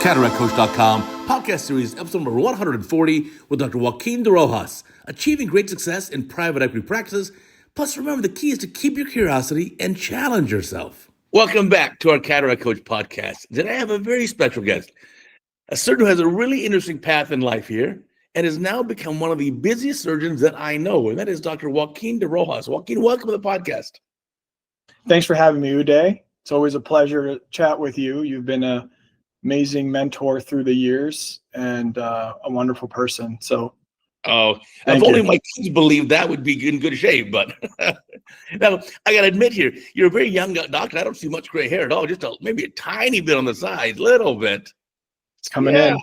CataractCoach.com, podcast series, episode number 140 with Dr. Joaquin De Rojas, achieving great success in private equity practices. Plus, remember, the key is to keep your curiosity and challenge yourself. Welcome back to our Cataract Coach podcast. Today I have a very special guest, a surgeon who has a really interesting path in life here and has now become one of the busiest surgeons that I know, and that is Dr. Joaquin De Rojas. Joaquin, welcome to the podcast. Thanks for having me, Uday. It's always a pleasure to chat with you. You've been an amazing mentor through the years and a wonderful person. So, if only my kids believed that would be in good shape. But now I got to admit here, you're a very young doctor. I don't see much gray hair at all, just maybe a tiny bit on the side, little bit. It's coming in.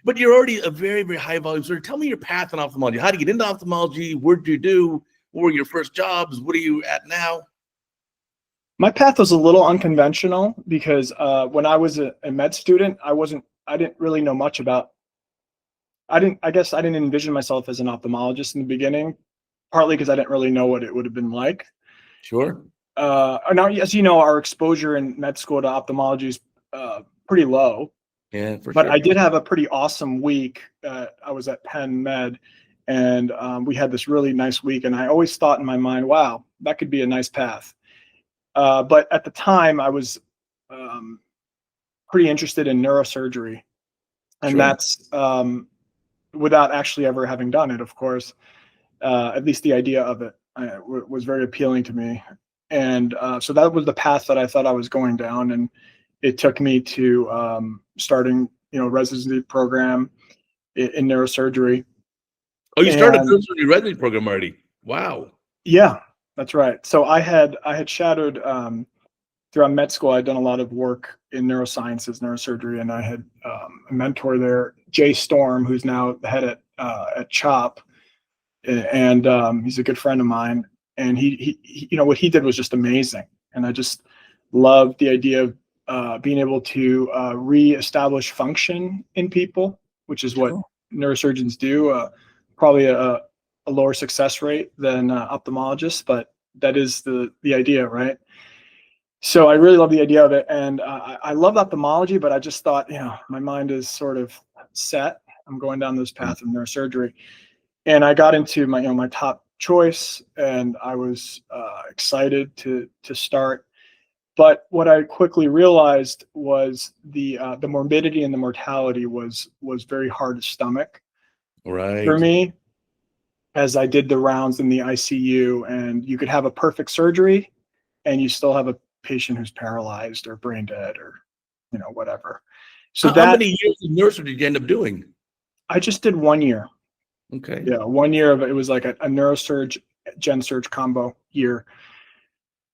But you're already a very, very high volume surgeon. Tell me your path in ophthalmology. How did you get into ophthalmology? What did you do? What were your first jobs? What are you at now? My path was a little unconventional because when I was a med student, I didn't really know much about, I guess I didn't envision myself as an ophthalmologist in the beginning, partly because I didn't really know what it would have been like. Sure. Now, as you know, our exposure in med school to ophthalmology is pretty low. Yeah, for but sure. I did have a pretty awesome week. I was at Penn Med, and we had this really nice week. And I always thought in my mind, wow, that could be a nice path. But at the time, I was pretty interested in neurosurgery. And Sure. that's without actually ever having done it, of course. At least the idea of it was very appealing to me. And so that was the path that I thought I was going down. And it took me to starting, residency program in neurosurgery. Oh, you started a neurosurgery residency program already. Wow. Yeah, that's right. So I had shadowed throughout med school. I'd done a lot of work in neurosciences, neurosurgery, and I had a mentor there, Jay Storm, who's now the head at CHOP, and he's a good friend of mine. And he what he did was just amazing, and I just loved the idea of being able to reestablish function in people, which is what neurosurgeons do. Probably a lower success rate than ophthalmologists, but that is the idea, right? So I really love the idea of it, and I love ophthalmology, but I just thought, my mind is sort of set. I'm going down this path of neurosurgery, and I got into my top choice, and I was excited to start. But what I quickly realized was the morbidity and the mortality was very hard to stomach for me, as I did the rounds in the ICU, and you could have a perfect surgery and you still have a patient who's paralyzed or brain dead or whatever. So how many years of neurosurgery did you end up doing? I just did 1 year. Okay. Yeah, 1 year of it. It was like a neurosurge gen surge combo year.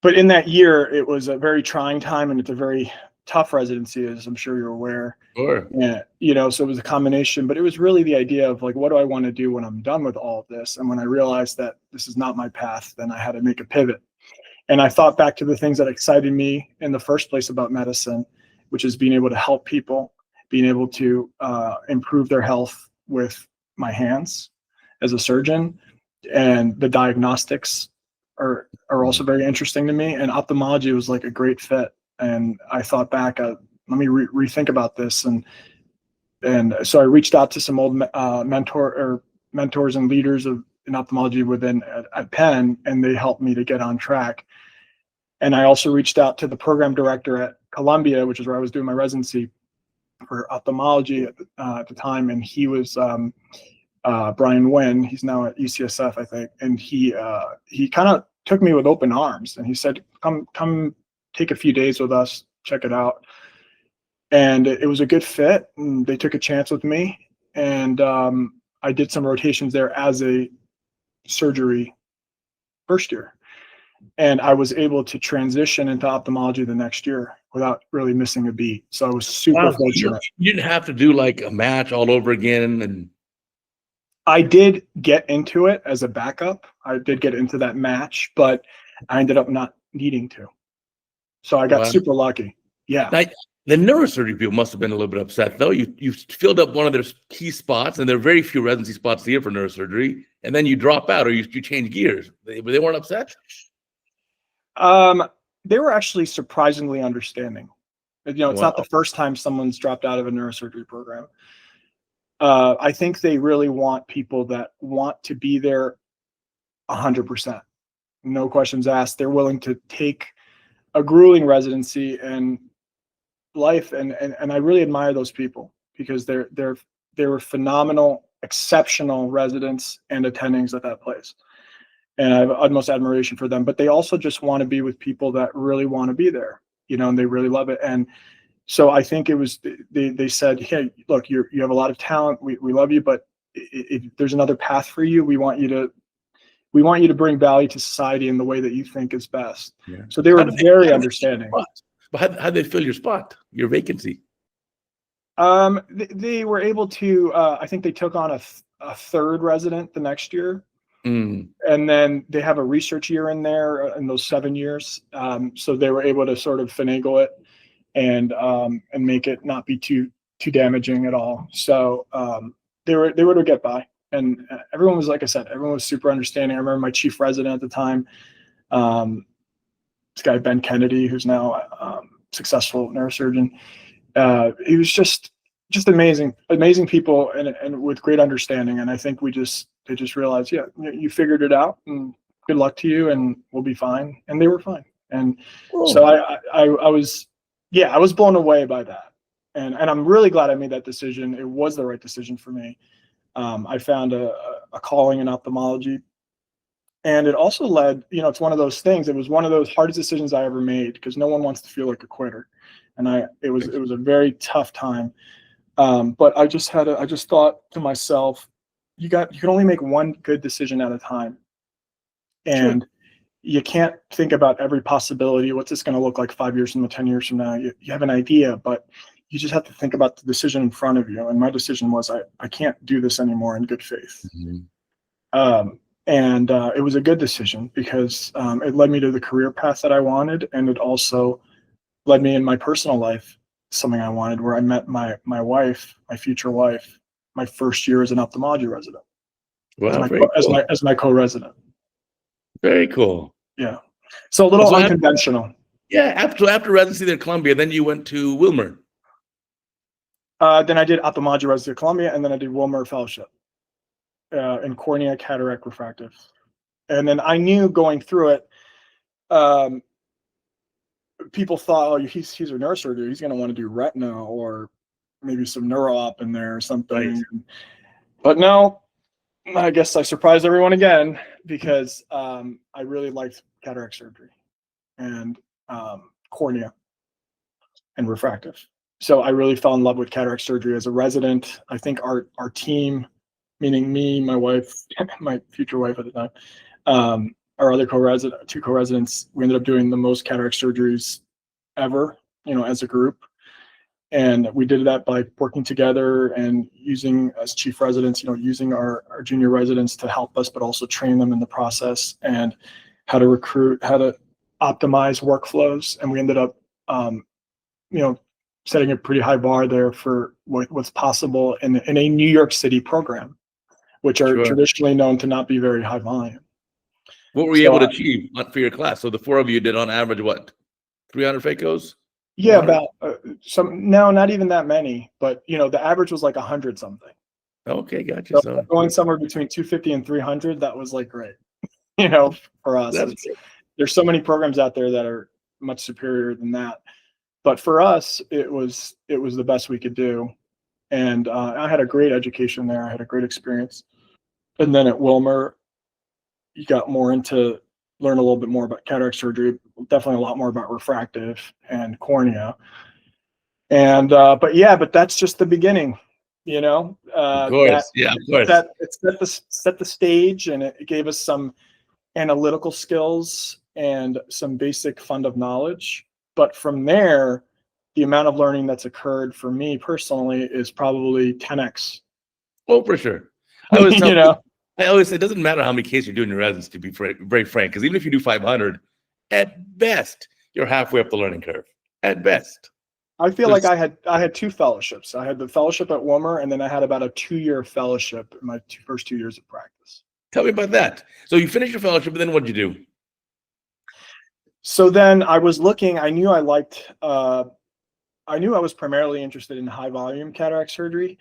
But in that year, it was a very trying time, and it's a very tough residency, as I'm sure you're aware. Sure. Yeah, so it was a combination, but it was really the idea of like, what do I want to do when I'm done with all of this? And when I realized that this is not my path, then I had to make a pivot. And I thought back to the things that excited me in the first place about medicine, which is being able to help people, being able to improve their health with my hands as a surgeon, and the diagnostics are also very interesting to me. And ophthalmology was like a great fit. And I thought back, let me rethink about this. And so I reached out to some old mentors and leaders in ophthalmology at Penn, and they helped me to get on track. And I also reached out to the program director at Columbia, which is where I was doing my residency for ophthalmology at the time. And he was Brian Nguyen. He's now at UCSF, I think. And he kind of took me with open arms, and he said, come take a few days with us, check it out. And it was a good fit, and they took a chance with me. And I did some rotations there as a surgery first year. And I was able to transition into ophthalmology the next year without really missing a beat. So I was super fortunate. You didn't have to do like a match all over again. And I did get into it as a backup. I did get into that match, but I ended up not needing to. So I got super lucky. Yeah. Now, the neurosurgery people must have been a little bit upset, though. You filled up one of their key spots, and there are very few residency spots here for neurosurgery, and then you drop out or you change gears. They weren't upset? They were actually surprisingly understanding. It's Wow. not the first time someone's dropped out of a neurosurgery program. I think they really want people that want to be there 100%. No questions asked. They're willing to take a grueling residency and life, and I really admire those people, because they were phenomenal, exceptional residents and attendings at that place, and I have utmost admiration for them. But they also just want to be with people that really want to be there, and they really love it. And so I think it was, they said, hey, look, you have a lot of talent, we love you, but if there's another path for you, we want you to bring value to society in the way that you think is best. Yeah. So they were very understanding. But how'd they fill your spot, your vacancy? They were able to, I think they took on a third resident the next year. And then they have a research year in there in those 7 years. So they were able to sort of finagle it and make it not be too damaging at all. So they were able to get by. And everyone was, like I said, everyone was super understanding. I remember my chief resident at the time, this guy, Ben Kennedy, who's now a successful neurosurgeon. He was just amazing people, and with great understanding. And I think they just realized, yeah, you figured it out, and good luck to you, and we'll be fine. And they were fine. And so I was blown away by that. And I'm really glad I made that decision. It was the right decision for me. I found a calling in ophthalmology, and it also led, it's one of those things. It was one of those hardest decisions I ever made, because no one wants to feel like a quitter. And it was a very tough time. But I just thought to myself, you can only make one good decision at a time. And you can't think about every possibility. What's this going to look like 5 years from now, 10 years from now? You have an idea, but you just have to think about the decision in front of you. And my decision was, I can't do this anymore in good faith. And it was a good decision, because it led me to the career path that I wanted. And it also led me in my personal life, something I wanted, where I met my wife, my future wife, my first year as an ophthalmology resident. Wow, as my co-resident. Very cool. Yeah. So a little unconventional. After residency there at Columbia, then you went to Wilmer. Then I did ophthalmology residency at Columbia, and then I did Wilmer fellowship in cornea, cataract, refractive. And then I knew going through it, people thought, oh, he's a neurosurgeon, he's going to want to do retina or maybe some neuro-op in there or something. Right. But no, I guess I surprised everyone again, because I really liked cataract surgery and cornea and refractive. So I really fell in love with cataract surgery as a resident. I think our team, meaning me, my wife, my future wife at the time, our other two co-residents, we ended up doing the most cataract surgeries ever, as a group. And we did that by working together and using, as chief residents, using our junior residents to help us, but also train them in the process and how to recruit, how to optimize workflows. And we ended up, setting a pretty high bar there for what's possible in a New York City program, which are traditionally known to not be very high volume. What were you able to achieve for your class? So the four of you did on average, what, 300 phaco's? Yeah, about no, not even that many, but the average was like 100 something. Okay, gotcha. So going somewhere between 250 and 300, that was like great. For us, there's so many programs out there that are much superior than that. But for us, it was the best we could do. And I had a great education there. I had a great experience. And then at Wilmer, you got more into learn a little bit more about cataract surgery, definitely a lot more about refractive and cornea. And but that's just the beginning, Of course, of course. That it set the stage, and it gave us some analytical skills and some basic fund of knowledge. But from there, the amount of learning that's occurred for me personally is probably 10x. Oh, for sure. I always say it doesn't matter how many cases you're doing in your residency, to be very frank, because even if you do 500, at best, you're halfway up the learning curve. At best. I feel like I had two fellowships. I had the fellowship at Wilmer, and then I had about a 2-year fellowship in my first 2 years of practice. Tell me about that. So you finished your fellowship, and then what did you do? So then I was looking. I knew I liked I knew I was primarily interested in high volume cataract surgery.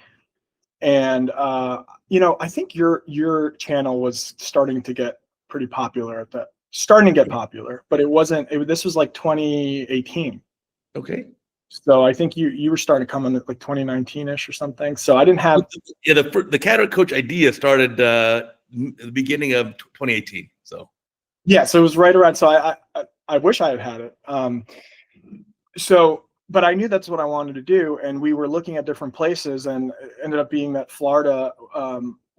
And, I think your channel was starting to get pretty popular but it wasn't, this was like 2018. Okay. So I think you were starting to come in like 2019-ish or something. So I didn't have. Yeah, the CataractCoach idea started the beginning of 2018. So. Yeah, so it was right around. So I wish I had it. But I knew that's what I wanted to do, and we were looking at different places, and it ended up being that Florida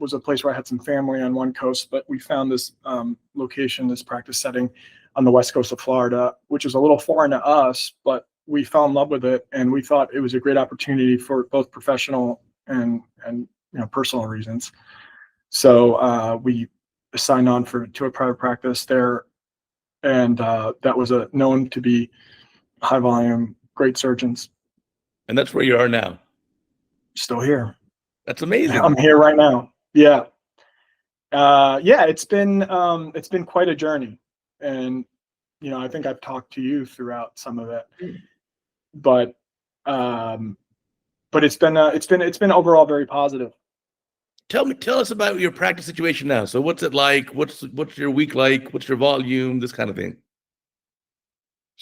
was a place where I had some family on one coast, but we found this location, this practice setting on the west coast of Florida, which is a little foreign to us, but we fell in love with it, and we thought it was a great opportunity for both professional and personal reasons. So we signed on to a private practice there, and that was known to be high volume, great surgeons. And that's where you are now. Still here. That's amazing. I'm here right now. Yeah. It's been quite a journey, and I think I've talked to you throughout some of it, but it's been overall very positive. Tell us about your practice situation now. So what's it like? What's your week like? What's your volume? This kind of thing.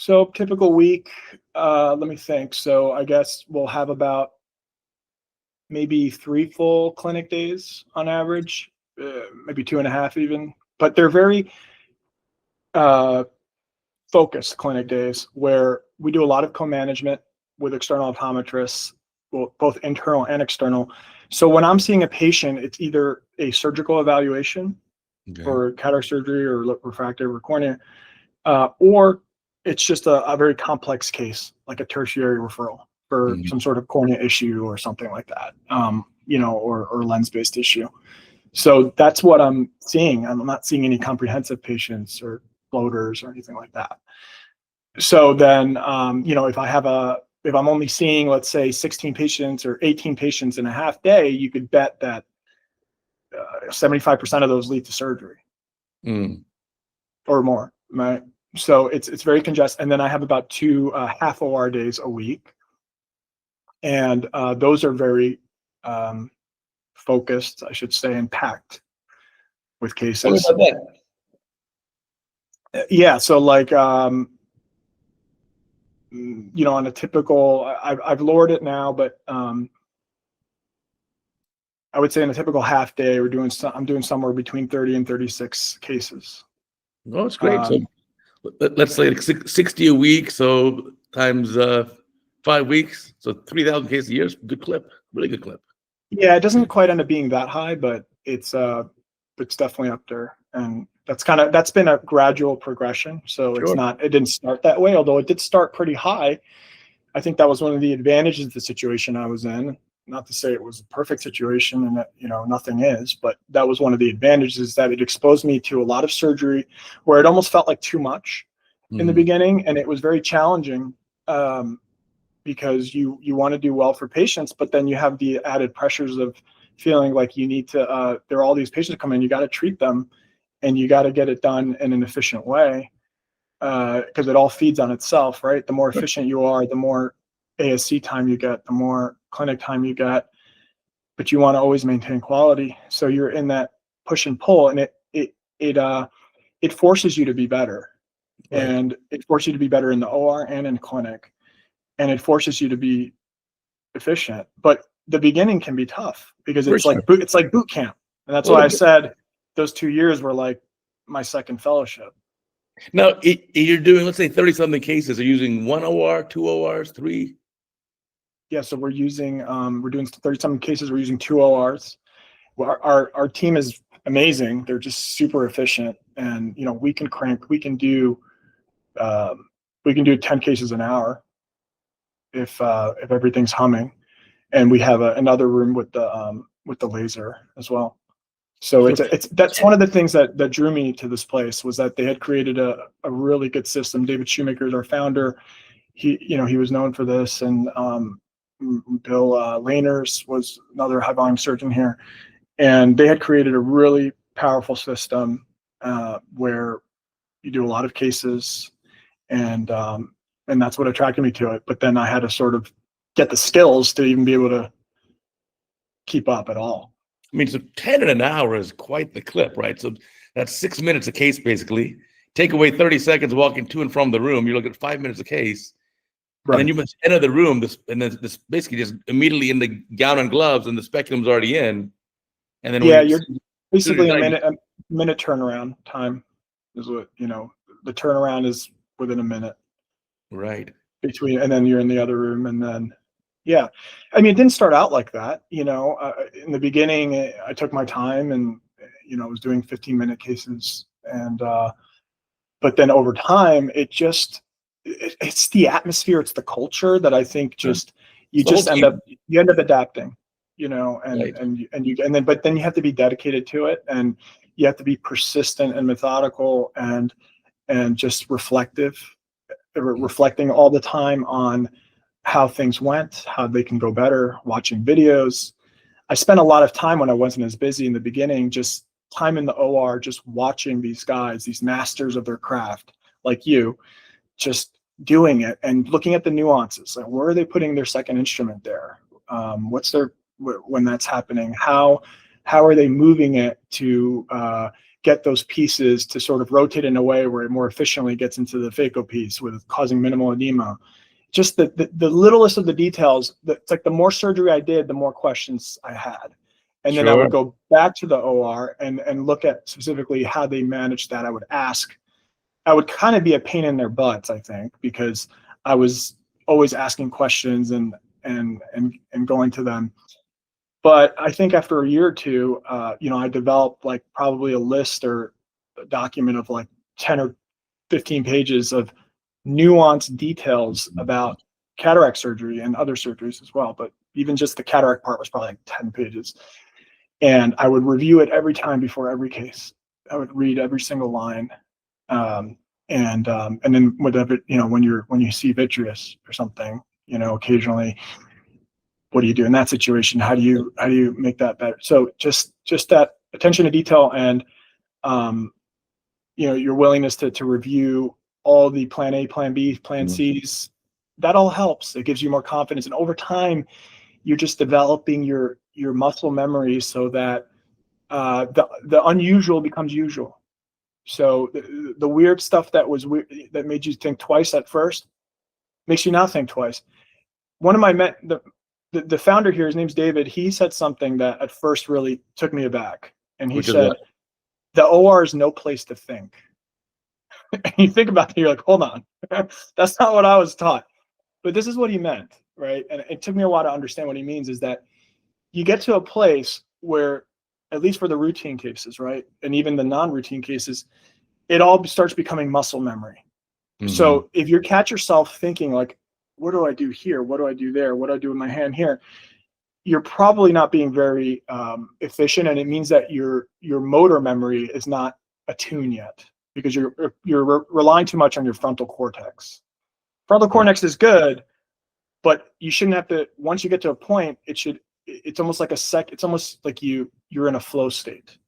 So typical week, let me think. So I guess we'll have about maybe 3 full clinic days on average, maybe 2.5 even. But they're very focused clinic days where we do a lot of co-management with external optometrists, both internal and external. So when I'm seeing a patient, it's either a surgical evaluation for cataract surgery or refractive or cornea, or it's just a very complex case, like a tertiary referral for some sort of cornea issue or something like that, or lens-based issue. So that's what I'm seeing. I'm not seeing any comprehensive patients or floaters or anything like that. So then, if I'm only seeing, let's say, 16 patients or 18 patients in a half day, you could bet that 75% of those lead to surgery or more, right? So it's very congested. And then I have about 2 half OR days a week. And those are very focused, I should say, and packed with cases. Tell me about that. Yeah. So like, on a typical, I've lowered it now, but I would say in a typical half day, I'm doing somewhere between 30 and 36 cases. Oh, it's great. So let's say 60 a week. So times 5 weeks. So 3,000 cases a year. Good clip. Really good clip. Yeah, it doesn't quite end up being that high, but it's definitely up there. And that's been a gradual progression. So it didn't start that way, although it did start pretty high. I think that was one of the advantages of the situation I was in. Not to say it was a perfect situation and that, nothing is, but that was one of the advantages, that it exposed me to a lot of surgery where it almost felt like too much in the beginning. And it was very challenging because you want to do well for patients, but then you have the added pressures of feeling like you need to, there are all these patients come in, you got to treat them and you got to get it done in an efficient way. Because it all feeds on itself, right? The more efficient you are, the more ASC time you get, the more clinic time you get, but you want to always maintain quality. So you're in that push and pull, and it forces you to be better, and it forces you to be better in the OR and in clinic, and it forces you to be efficient. But the beginning can be tough because it's like boot camp, and that's why I said those 2 years were like my second fellowship. Now, you're doing, let's say, 30-something cases. Are you using 1 OR, 2 ORs, 3? Yeah, so we're doing 30-something cases. We're using 2 ORs. Our team is amazing. They're just super efficient, and we can do 10 cases an hour if everything's humming, and we have another room with the laser as well. So that's one of the things that drew me to this place, was that they had created a really good system. David Shoemaker is our founder. He was known for this, and Bill Laners was another high volume surgeon here, and they had created a really powerful system where you do a lot of cases, and that's what attracted me to it. But then I had to sort of get the skills to even be able to keep up at all. I mean, so 10 in an hour is quite the clip, right? So that's 6 minutes a case, basically. Take away 30 seconds walking to and from the room. You're looking at 5 minutes a case. Right. And then you must enter the room, and then this basically just immediately in the gown and gloves, and the speculum's already in. And then you're basically a minute turnaround time is what, the turnaround is within a minute. Right. And then you're in the other room, and then, yeah. I mean, it didn't start out like that, in the beginning, I took my time and, I was doing 15-minute cases, and, but then over time, it's the atmosphere, it's the culture that I think just, you end up adapting, Right. but then you have to be dedicated to it, and you have to be persistent and methodical and just reflecting all the time on how things went, how they can go better, watching videos. I spent a lot of time when I wasn't as busy in the beginning, just time in the OR, just watching these guys, these masters of their craft, like you, just doing it and looking at the nuances. Like, where are they putting their second instrument there? When that's happening, how are they moving it to get those pieces to sort of rotate in a way where it more efficiently gets into the phaco piece with causing minimal edema? Just the littlest of the details. It's like the more surgery I did, the more questions I had. And then I would go back to the OR and look at specifically how they managed that. I would ask. I would kind of be a pain in their butts, I think, because I was always asking questions and going to them. But I think after a year or two, I developed like probably a list or a document of like 10 or 15 pages of nuanced details about cataract surgery and other surgeries as well. But even just the cataract part was probably like 10 pages. And I would review it every time before every case. I would read every single line. And then whatever, when you see vitreous or something, occasionally, what do you do in that situation? How do you make that better? So just that attention to detail and, your willingness to review all the plan A, plan B, plan C's, that all helps. It gives you more confidence. And over time, you're just developing your muscle memory so that the unusual becomes usual. So the weird stuff that was weird, that made you think twice at first, makes you not think twice. One of my the founder here, his name's David. He said something that at first really took me aback, and he said, "The OR is no place to think." And you think about it, you're like, "Hold on, that's not what I was taught." But this is what he meant, right? And it took me a while to understand what he means. Is that you get to a place where, at least for the routine cases, right? And even the non-routine cases, it all starts becoming muscle memory. Mm-hmm. So if you catch yourself thinking like, what do I do here? What do I do there? What do I do with my hand here? You're probably not being very efficient. And it means that your motor memory is not attuned yet, because you're relying too much on your frontal cortex. Frontal cortex is good, but you shouldn't have to, once you get to a point, it's almost like it's almost like you're in a flow state.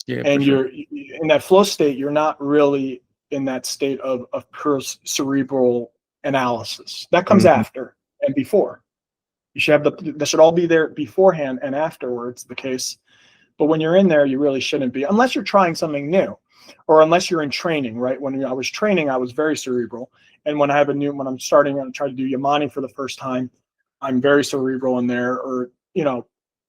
Yeah, and you're in that flow state, you're not really in that state of pure cerebral analysis. That comes after and before. You should have that should all be there beforehand and afterwards, the case. But when you're in there, you really shouldn't be, unless you're trying something new, or unless you're in training, right? When I was training, I was very cerebral. And when I'm starting and try to do Yamani for the first time, I'm very cerebral in there, or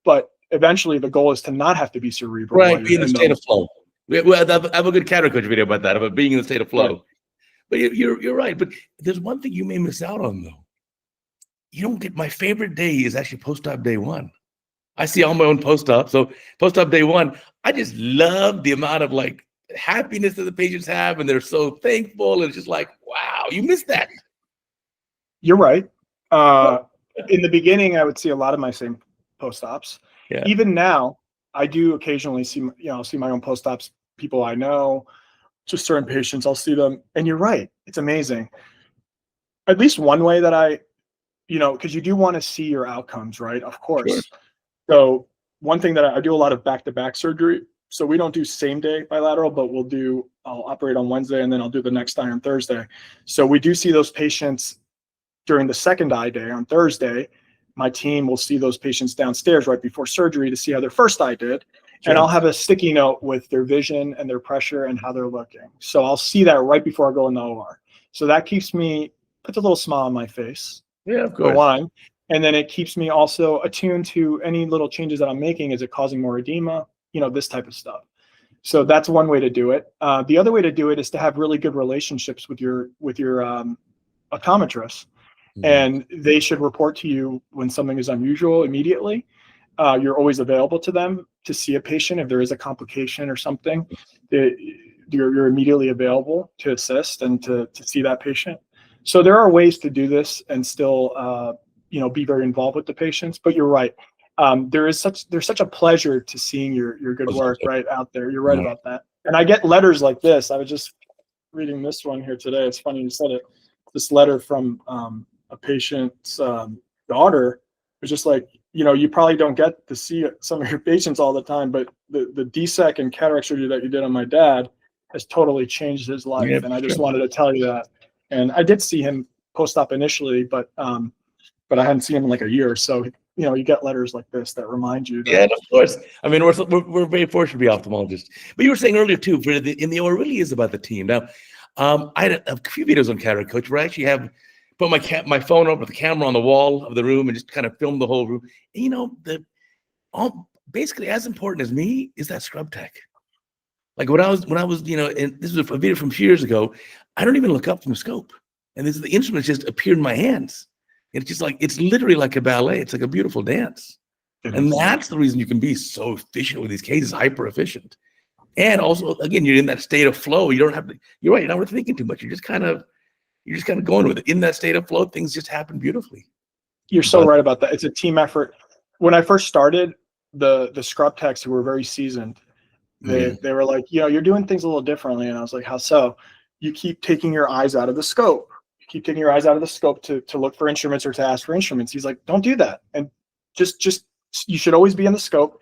but eventually the goal is to not have to be cerebral. Right, be in the state of flow. I have a good CataractCoach video about that, about being in the state of flow. Right. But you're right. But there's one thing you may miss out on, though. You don't get, my favorite day is actually post-op day one. I see all my own post-op. So post-op day one, I just love the amount of like happiness that the patients have, and they're so thankful. And it's just like, wow, you missed that. You're right. In the beginning, I would see a lot of my same post-ops. Yeah. Even now, I do occasionally see, I'll see my own post-ops, people I know, just certain patients, I'll see them. And you're right. It's amazing. At least one way that because you do want to see your outcomes, right? Of course. Sure. So one thing that I do a lot of back-to-back surgery. So we don't do same day bilateral, but I'll operate on Wednesday and then I'll do the next eye on Thursday. So we do see those patients during the second eye day on Thursday. my team will see those patients downstairs right before surgery to see how their first eye did. Sure. And I'll have a sticky note with their vision and their pressure and how they're looking. So I'll see that right before I go in the OR. So that puts a little smile on my face. Yeah, of For course. one. And then it keeps me also attuned to any little changes that I'm making. Is it causing more edema? This type of stuff. So that's one way to do it. The other way to do it is to have really good relationships with your optometrist. And they should report to you when something is unusual immediately. You're always available to them to see a patient if there is a complication or something. You're immediately available to assist and to see that patient. So there are ways to do this and still be very involved with the patients. But you're right. There's such a pleasure to seeing your good work right out there. You're right about that. And I get letters like this. I was just reading this one here today. It's funny you said it. This letter from a patient's daughter was just like, you probably don't get to see some of your patients all the time, but the DSEC and cataract surgery that you did on my dad has totally changed his life. Yeah, and I just wanted to tell you that. And I did see him post-op initially, but I hadn't seen him in like a year. So, you get letters like this that remind you. Yeah, of course. I mean, we're very fortunate to be ophthalmologists. But you were saying earlier too, in the OR, really is about the team. Now, I had a few videos on CataractCoach where I actually have put my phone over the camera on the wall of the room and just kind of film the whole room. And, basically as important as me is that scrub tech. Like when I was, and this was a video from a few years ago, I don't even look up from the scope. And the instrument just appeared in my hands. It's just like, it's literally like a ballet. It's like a beautiful dance. And that's the reason you can be so efficient with these cases, hyper efficient. And also, again, you're in that state of flow. You don't have to, you're right, you're not thinking too much. You're just kind of going with it. In that state of flow, things just happen beautifully. You're so right about that. It's a team effort. When I first started, the scrub techs who were very seasoned, they were like, you're doing things a little differently. And I was like, how so? You keep taking your eyes out of the scope. You keep taking your eyes out of the scope to look for instruments or to ask for instruments. He's like, don't do that. And just you should always be in the scope,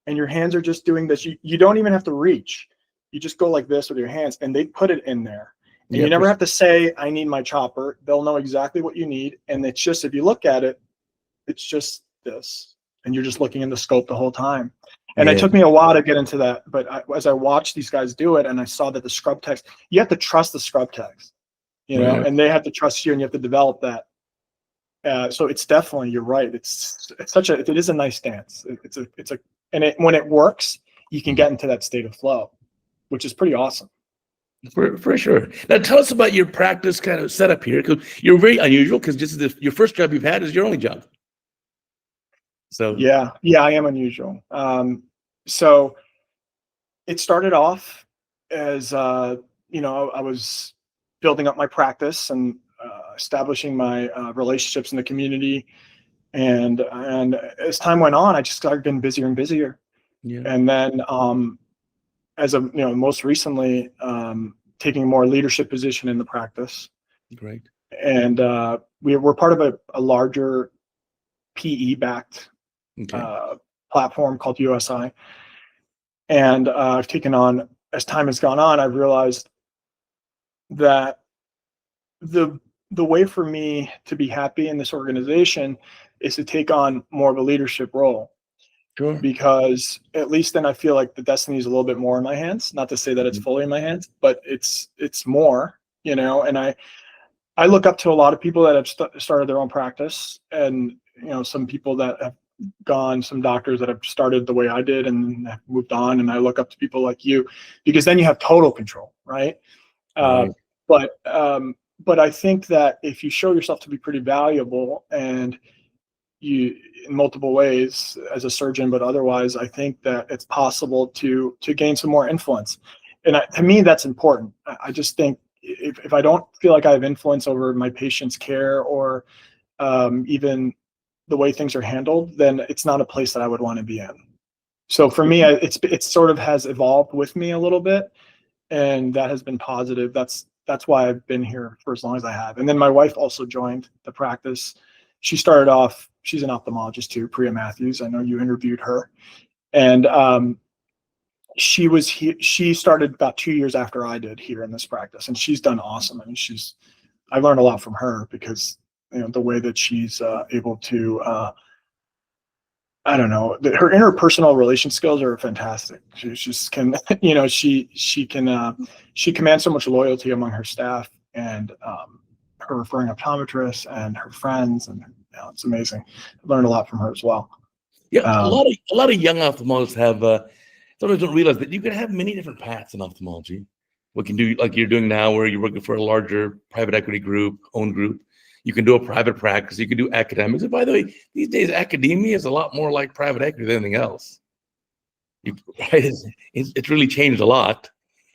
and your hands are just doing this. You don't even have to reach. You just go like this with your hands, and they put it in there. And you never have to say, I need my chopper. They'll know exactly what you need. And it's just, if you look at it, it's just this. And you're just looking in the scope the whole time. And it took me a while to get into that. But as I watched these guys do it, and I saw that the scrub techs, you have to trust the scrub techs, and they have to trust you, and you have to develop that. So it's definitely, you're right. It is a nice dance. When it works, you can get into that state of flow, which is pretty awesome. For sure. Now tell us about your practice kind of setup here, because you're very unusual, because this is your first job you've had is your only job. So yeah, I am unusual. So it started off as I was building up my practice and establishing my relationships in the community, and as time went on, I just started getting busier and busier. And then as of most recently, taking a more leadership position in the practice. Great. And we're part of a larger PE-backed platform called USI. And I've taken on, as time has gone on, I've realized that the way for me to be happy in this organization is to take on more of a leadership role. Sure. Because at least then I feel like the destiny is a little bit more in my hands. Not to say that it's fully in my hands, but it's more, and I look up to a lot of people that have started their own practice, and some people that have some doctors that have started the way I did and have moved on, and I look up to people like you, because then you have total control, right? But I think that if you show yourself to be pretty valuable, and you in multiple ways as a surgeon, but otherwise, I think that it's possible to gain some more influence. And to me, that's important. I just think if I don't feel like I have influence over my patient's care, or even the way things are handled, then it's not a place that I would want to be in. So for me, it sort of has evolved with me a little bit, and that has been positive. That's why I've been here for as long as I have. And then my wife also joined the practice. She started off, she's an ophthalmologist too, Priya Matthews. I know you interviewed her. And she started about 2 years after I did here in this practice, and she's done awesome. I mean, I learned a lot from her, because the way that she's able to, I don't know, her interpersonal relation skills are fantastic. She just can, she commands so much loyalty among her staff and her referring optometrists and her friends, and it's amazing. I've learned a lot from her as well. Yeah, a lot of young ophthalmologists have sometimes don't realize that you can have many different paths in ophthalmology. We can do like you're doing now, where you're working for a larger private equity group, owned group. You can do a private practice. You can do academics. And by the way, these days academia is a lot more like private equity than anything else. It's really changed a lot.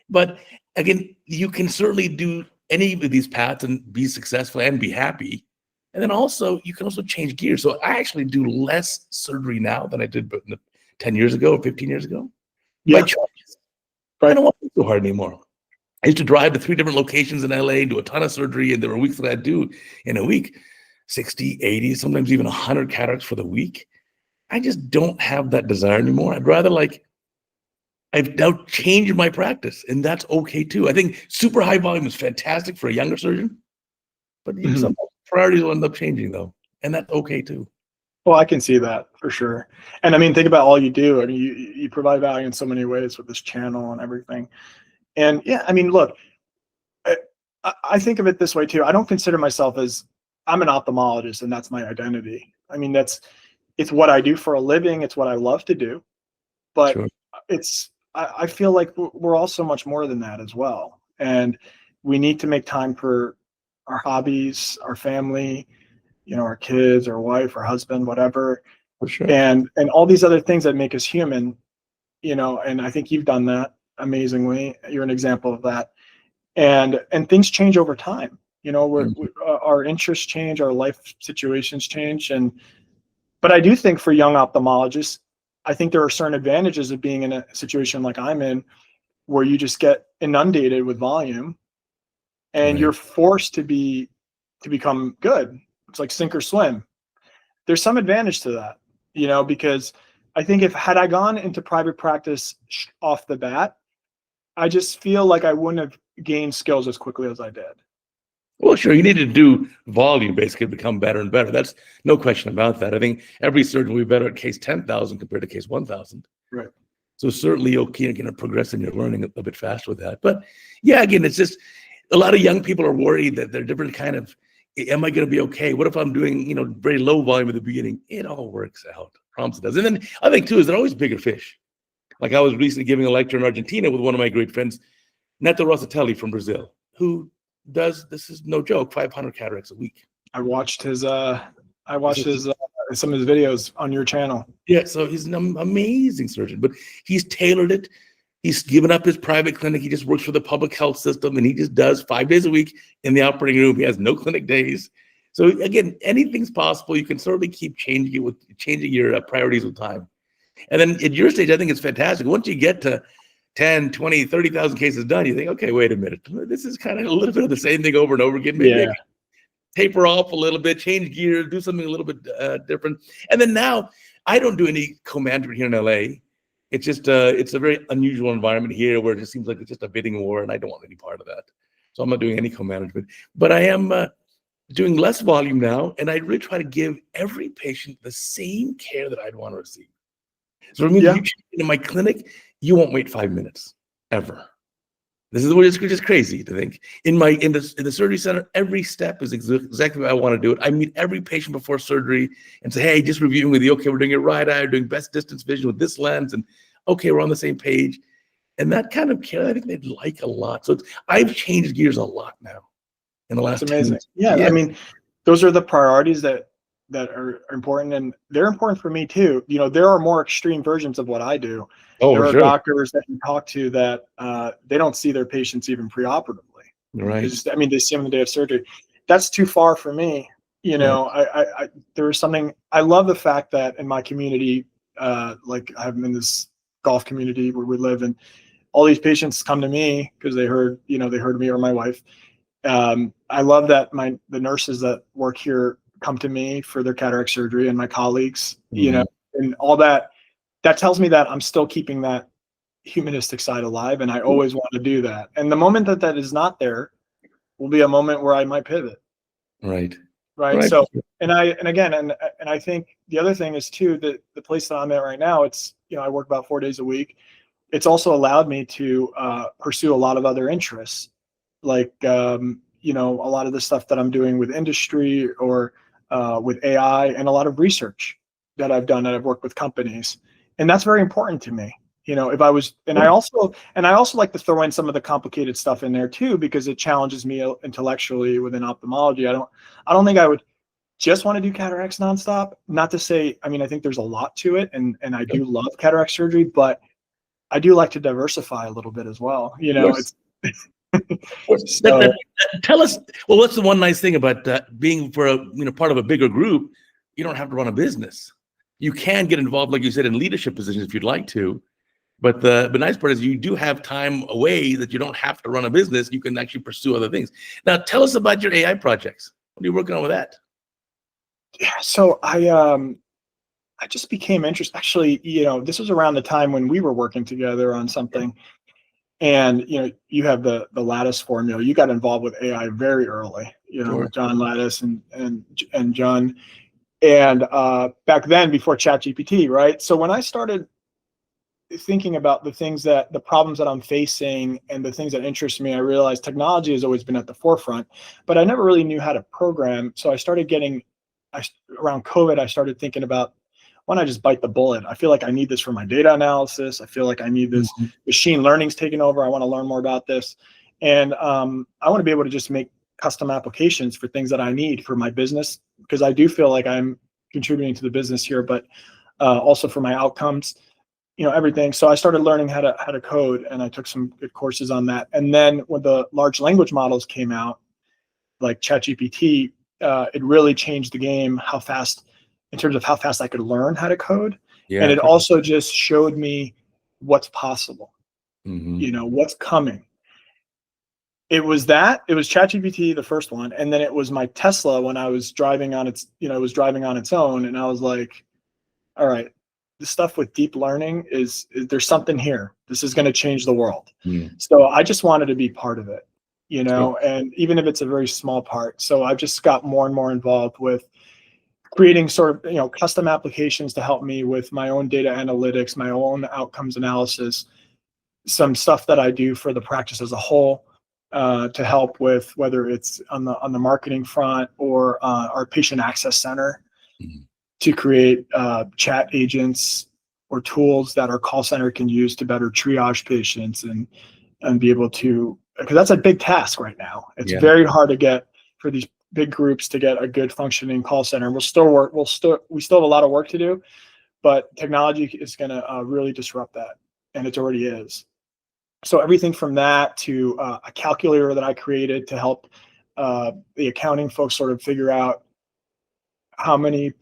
But again, you can certainly do any of these paths and be successful and be happy. And then also, you can also change gears. So I actually do less surgery now than I did 10 years ago or 15 years ago. Yeah. By choice. I don't want to do so hard anymore. I used to drive to 3 different locations in LA, do a ton of surgery, and there were weeks that I'd do in a week 60, 80, sometimes even 100 cataracts for the week. I just don't have that desire anymore. I'd rather I've now changed my practice, and that's okay too. I think super high volume is fantastic for a younger surgeon, but some priorities will end up changing though, and that's okay too. Well, I can see that for sure. And I mean, think about all you do. I mean, you provide value in so many ways with this channel and everything. And yeah, I mean, look, I think of it this way too. I don't consider myself I'm an ophthalmologist and that's my identity. I mean, it's what I do for a living. It's what I love to do, but Sure. I feel like we're all so much more than that as well. And we need to make time for our hobbies, our family, our kids, our wife, our husband, whatever. For sure. And all these other things that make us human, and I think you've done that amazingly. You're an example of that. And things change over time. Our interests change, our life situations change. But I do think for young ophthalmologists, I think there are certain advantages of being in a situation like I'm in, where you just get inundated with volume and you're forced to become good. It's like sink or swim. There's some advantage to that, because I think had I gone into private practice off the bat, I just feel like I wouldn't have gained skills as quickly as I did. Well, sure, you need to do volume basically to become better and better. That's no question about that. I think every surgeon will be better at case 10,000 compared to case 1,000. Right. So certainly you're going to progress in your learning a bit faster with that. But yeah, again, it's just a lot of young people are worried that they're different kind of, am I going to be okay? What if I'm doing, very low volume at the beginning? It all works out. I promise it does. And then I think too, is they're always bigger fish. Like I was recently giving a lecture in Argentina with one of my great friends, Neto Rossatelli from Brazil, who does, this is no joke, 500 cataracts a week. I watched some of his videos on your channel. Yeah, so he's an amazing surgeon, but he's tailored it. He's given up his private clinic. He just works for the public health system, and he just does 5 days a week in the operating room. He has no clinic days. So again, anything's possible. You can certainly keep changing your priorities with time. And then at your stage, I think it's fantastic. Once you get to 10, 20, 30,000 cases done, you think, okay, wait a minute. This is kind of a little bit of the same thing over and over again. Maybe I can taper off a little bit, change gears, do something a little bit different. And then now, I don't do any co-management here in LA. It's just, it's a very unusual environment here where it just seems like it's just a bidding war, and I don't want any part of that. So I'm not doing any co-management. But I am doing less volume now, and I really try to give every patient the same care that I'd want to receive. So I mean, you check into my clinic, you won't wait 5 minutes ever. This is what it's just crazy to think. In the surgery center, every step is exactly what I want to do it. I meet every patient before surgery and say, hey, just reviewing with you. Okay, we're doing your right eye, we're doing best distance vision with this lens, and okay, we're on the same page. And that kind of care, I think they'd like a lot. So I've changed gears a lot now in the last 10 years. Yeah, I mean, those are the priorities that are important, and they're important for me too. There are more extreme versions of what I do. There are doctors that you talk to that they don't see their patients even preoperatively. Right. They see them the day of surgery. That's too far for me. There is something, I love the fact that in my community, like I'm in this golf community where we live, and all these patients come to me because they heard me or my wife. I love that the nurses that work here come to me for their cataract surgery, and my colleagues, and all that tells me that I'm still keeping that humanistic side alive, and I always want to do that. And the moment that is not there will be a moment where I might pivot. Right. right? Right. So, and I think the other thing is too, that the place that I'm at right now, it's, I work about 4 days a week. It's also allowed me to pursue a lot of other interests, like, a lot of the stuff that I'm doing with industry or with AI, and a lot of research that I've done, that I've worked with companies. And that's very important to me. If I was, and I also like to throw in some of the complicated stuff in there too, because it challenges me intellectually within ophthalmology. I don't think I would just want to do cataracts nonstop. Not to say, I think there's a lot to it, and I do love cataract surgery, but I do like to diversify a little bit as well. Yes. It's so. Tell us, well, what's the one nice thing about being for a part of a bigger group? You don't have to run a business. You can get involved, like you said, in leadership positions if you'd like to. But the nice part is you do have time away that you don't have to run a business. You can actually pursue other things. Now, tell us about your AI projects. What are you working on with that? Yeah, so I just became interested. Actually, this was around the time when we were working together on something. And you have the lattice formula. You got involved with AI very early, Sure. with John Lattice and John, and back then, before ChatGPT, right? So when I started thinking about the problems that I'm facing and the things that interest me, I realized technology has always been at the forefront, but I never really knew how to program. So I started around COVID, I started thinking about, why don't I just bite the bullet? I feel like I need this for my data analysis. I feel like I need this. Machine learning's taking over. I want to learn more about this. And I want to be able to just make custom applications for things that I need for my business, because I do feel like I'm contributing to the business here, but also for my outcomes, everything. So I started learning how to code, and I took some good courses on that. And then when the large language models came out, like ChatGPT, it really changed the game, in terms of how fast I could learn how to code. Yeah. And it also just showed me what's possible, Mm-hmm. what's coming. It was ChatGPT, the first one. And then it was my Tesla when I was driving on its own. And I was like, all right, this stuff with deep learning there's something here. This is going to change the world. So I just wanted to be part of it, Sure. and even if it's a very small part. So I've just got more and more involved with creating sort of, custom applications to help me with my own data analytics, my own outcomes analysis, some stuff that I do for the practice as a whole, to help with whether it's on the marketing front or our patient access center, to create chat agents or tools that our call center can use to better triage patients and be able to, because that's a big task right now. It's very hard to get for these big groups to get a good functioning call center. We still have a lot of work to do, but technology is going to really disrupt that, and it already is. So everything from that to a calculator that I created to help the accounting folks sort of figure out how much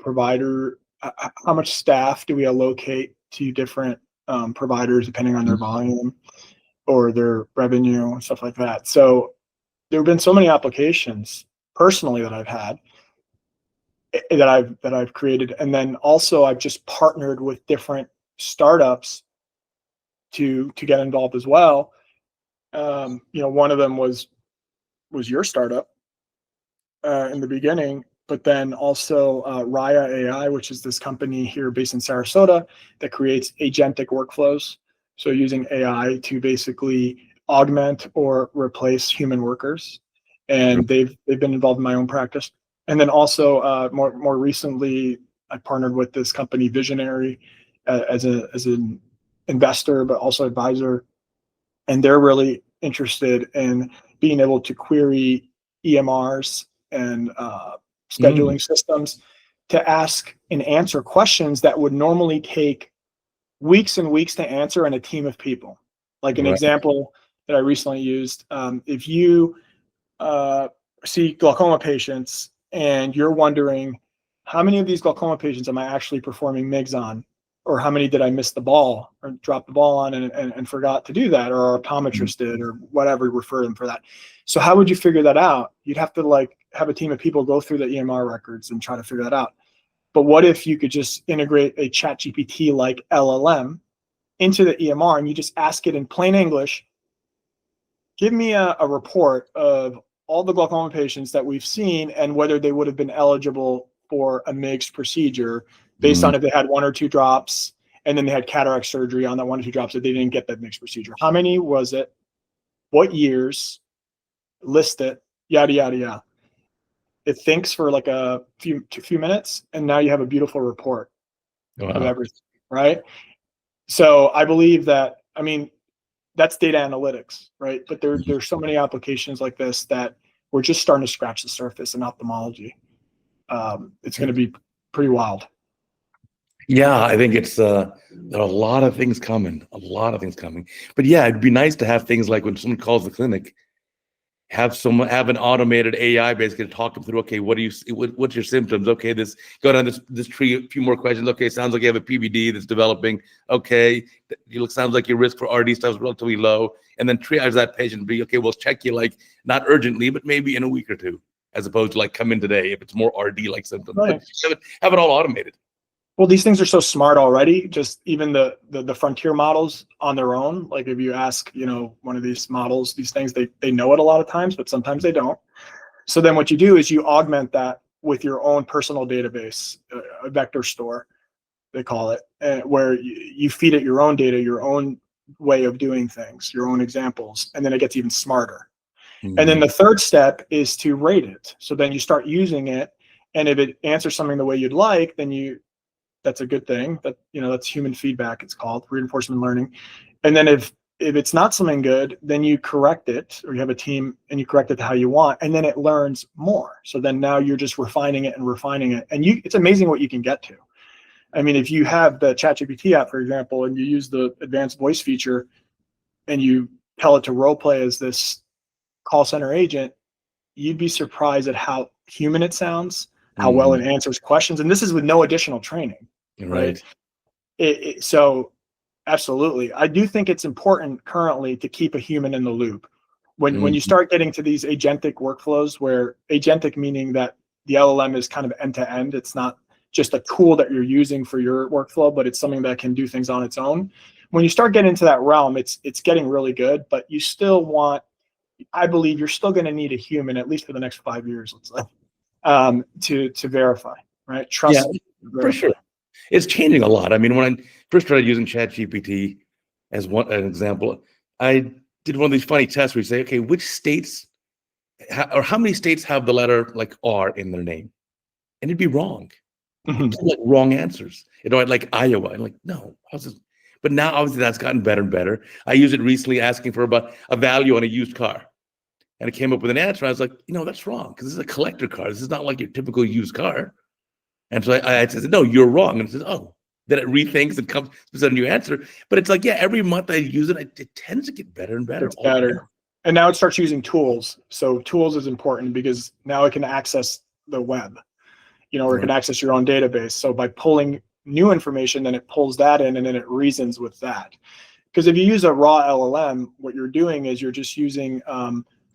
staff do we allocate to different providers depending on their volume or their revenue and stuff like that. So there have been so many applications personally that I've had, that I've created, and then also I've just partnered with different startups to get involved as well. One of them was your startup in the beginning, but then also Raya AI, which is this company here based in Sarasota that creates agentic workflows. So using AI to basically augment or replace human workers. And they've been involved in my own practice. And then also more recently, I partnered with this company Visionary as an investor, but also advisor. And they're really interested in being able to query EMRs and scheduling systems to ask and answer questions that would normally take weeks and weeks to answer in a team of people. Like an example that I recently used, if you see glaucoma patients and you're wondering, how many of these glaucoma patients am I actually performing MIGS on? Or how many did I miss the ball or drop the ball on and forgot to do that, or our optometrist did, or whatever, refer them for that. So how would you figure that out? You'd have to have a team of people go through the EMR records and try to figure that out. But what if you could just integrate a ChatGPT like LLM into the EMR and you just ask it in plain English, give me a report of all the glaucoma patients that we've seen and whether they would have been eligible for a MIGS procedure based on if they had 1 or 2 drops and then they had cataract surgery on that 1 or 2 drops that they didn't get that MIGS procedure. How many was it? What years? List it, yada, yada, yada. It thinks for like a few minutes, and now you have a beautiful report of everything, right? So I believe that, I mean, that's data analytics, right? But there's so many applications like this that we're just starting to scratch the surface in ophthalmology. It's going to be pretty wild. Yeah, I think it's there are a lot of things coming, But yeah, it'd be nice to have things like when someone calls the clinic, have an automated AI basically to talk them through. Okay, what do you see? What's your symptoms? Okay, go down this tree. A few more questions. Okay, sounds like you have a PVD that's developing. Okay, sounds like your risk for RD stuff is relatively low, and then triage that patient. Be okay. We'll check you like not urgently, but maybe in a week or two, as opposed to like come in today if it's more RD like symptoms. Right. Have it all automated. Well, these things are so smart already. Just even the frontier models on their own. Like if you ask, one of these models, these things, they know it a lot of times, but sometimes they don't. So then what you do is you augment that with your own personal database, a vector store, they call it, where you feed it your own data, your own way of doing things, your own examples, and then it gets even smarter. Mm-hmm. And then the third step is to rate it. So then you start using it, and if it answers something the way you'd like, then that's a good thing. That's human feedback, it's called reinforcement learning. And then if it's not something good, then you correct it, or you have a team and you correct it to how you want, and then it learns more. So then now you're just refining it. And it's amazing what you can get to. I mean, if you have the ChatGPT app, for example, and you use the advanced voice feature and you tell it to role play as this call center agent, you'd be surprised at how human it sounds, how well it answers questions. And this is with no additional training. Right. So absolutely. I do think it's important currently to keep a human in the loop. When you start getting to these agentic workflows, where agentic meaning that the LLM is kind of end to end, it's not just a tool that you're using for your workflow, but it's something that can do things on its own. When you start getting into that realm, it's getting really good, but you still I believe you're still going to need a human, at least for the next 5 years, let's say, to verify, right? Trust. Yeah, for sure. It's changing a lot. I mean, when I first started using ChatGPT as an example, I did one of these funny tests where you say, okay, which states or how many states have the letter like R in their name? And it'd be wrong. It'd be like wrong answers. Like Iowa. I'm like, no, how's this? But now obviously that's gotten better and better. I used it recently asking for about a value on a used car. And it came up with an answer. I was like, that's wrong, because this is a collector car. This is not like your typical used car. And so I said, no, you're wrong. And it says, oh, then it rethinks and comes with a new answer. But it's like, yeah, every month I use it, it tends to get better and better. It's better. And now it starts using tools. So tools is important because now it can access the web, or it can access your own database. So by pulling new information, then it pulls that in and then it reasons with that. Because if you use a raw LLM, what you're doing is you're just using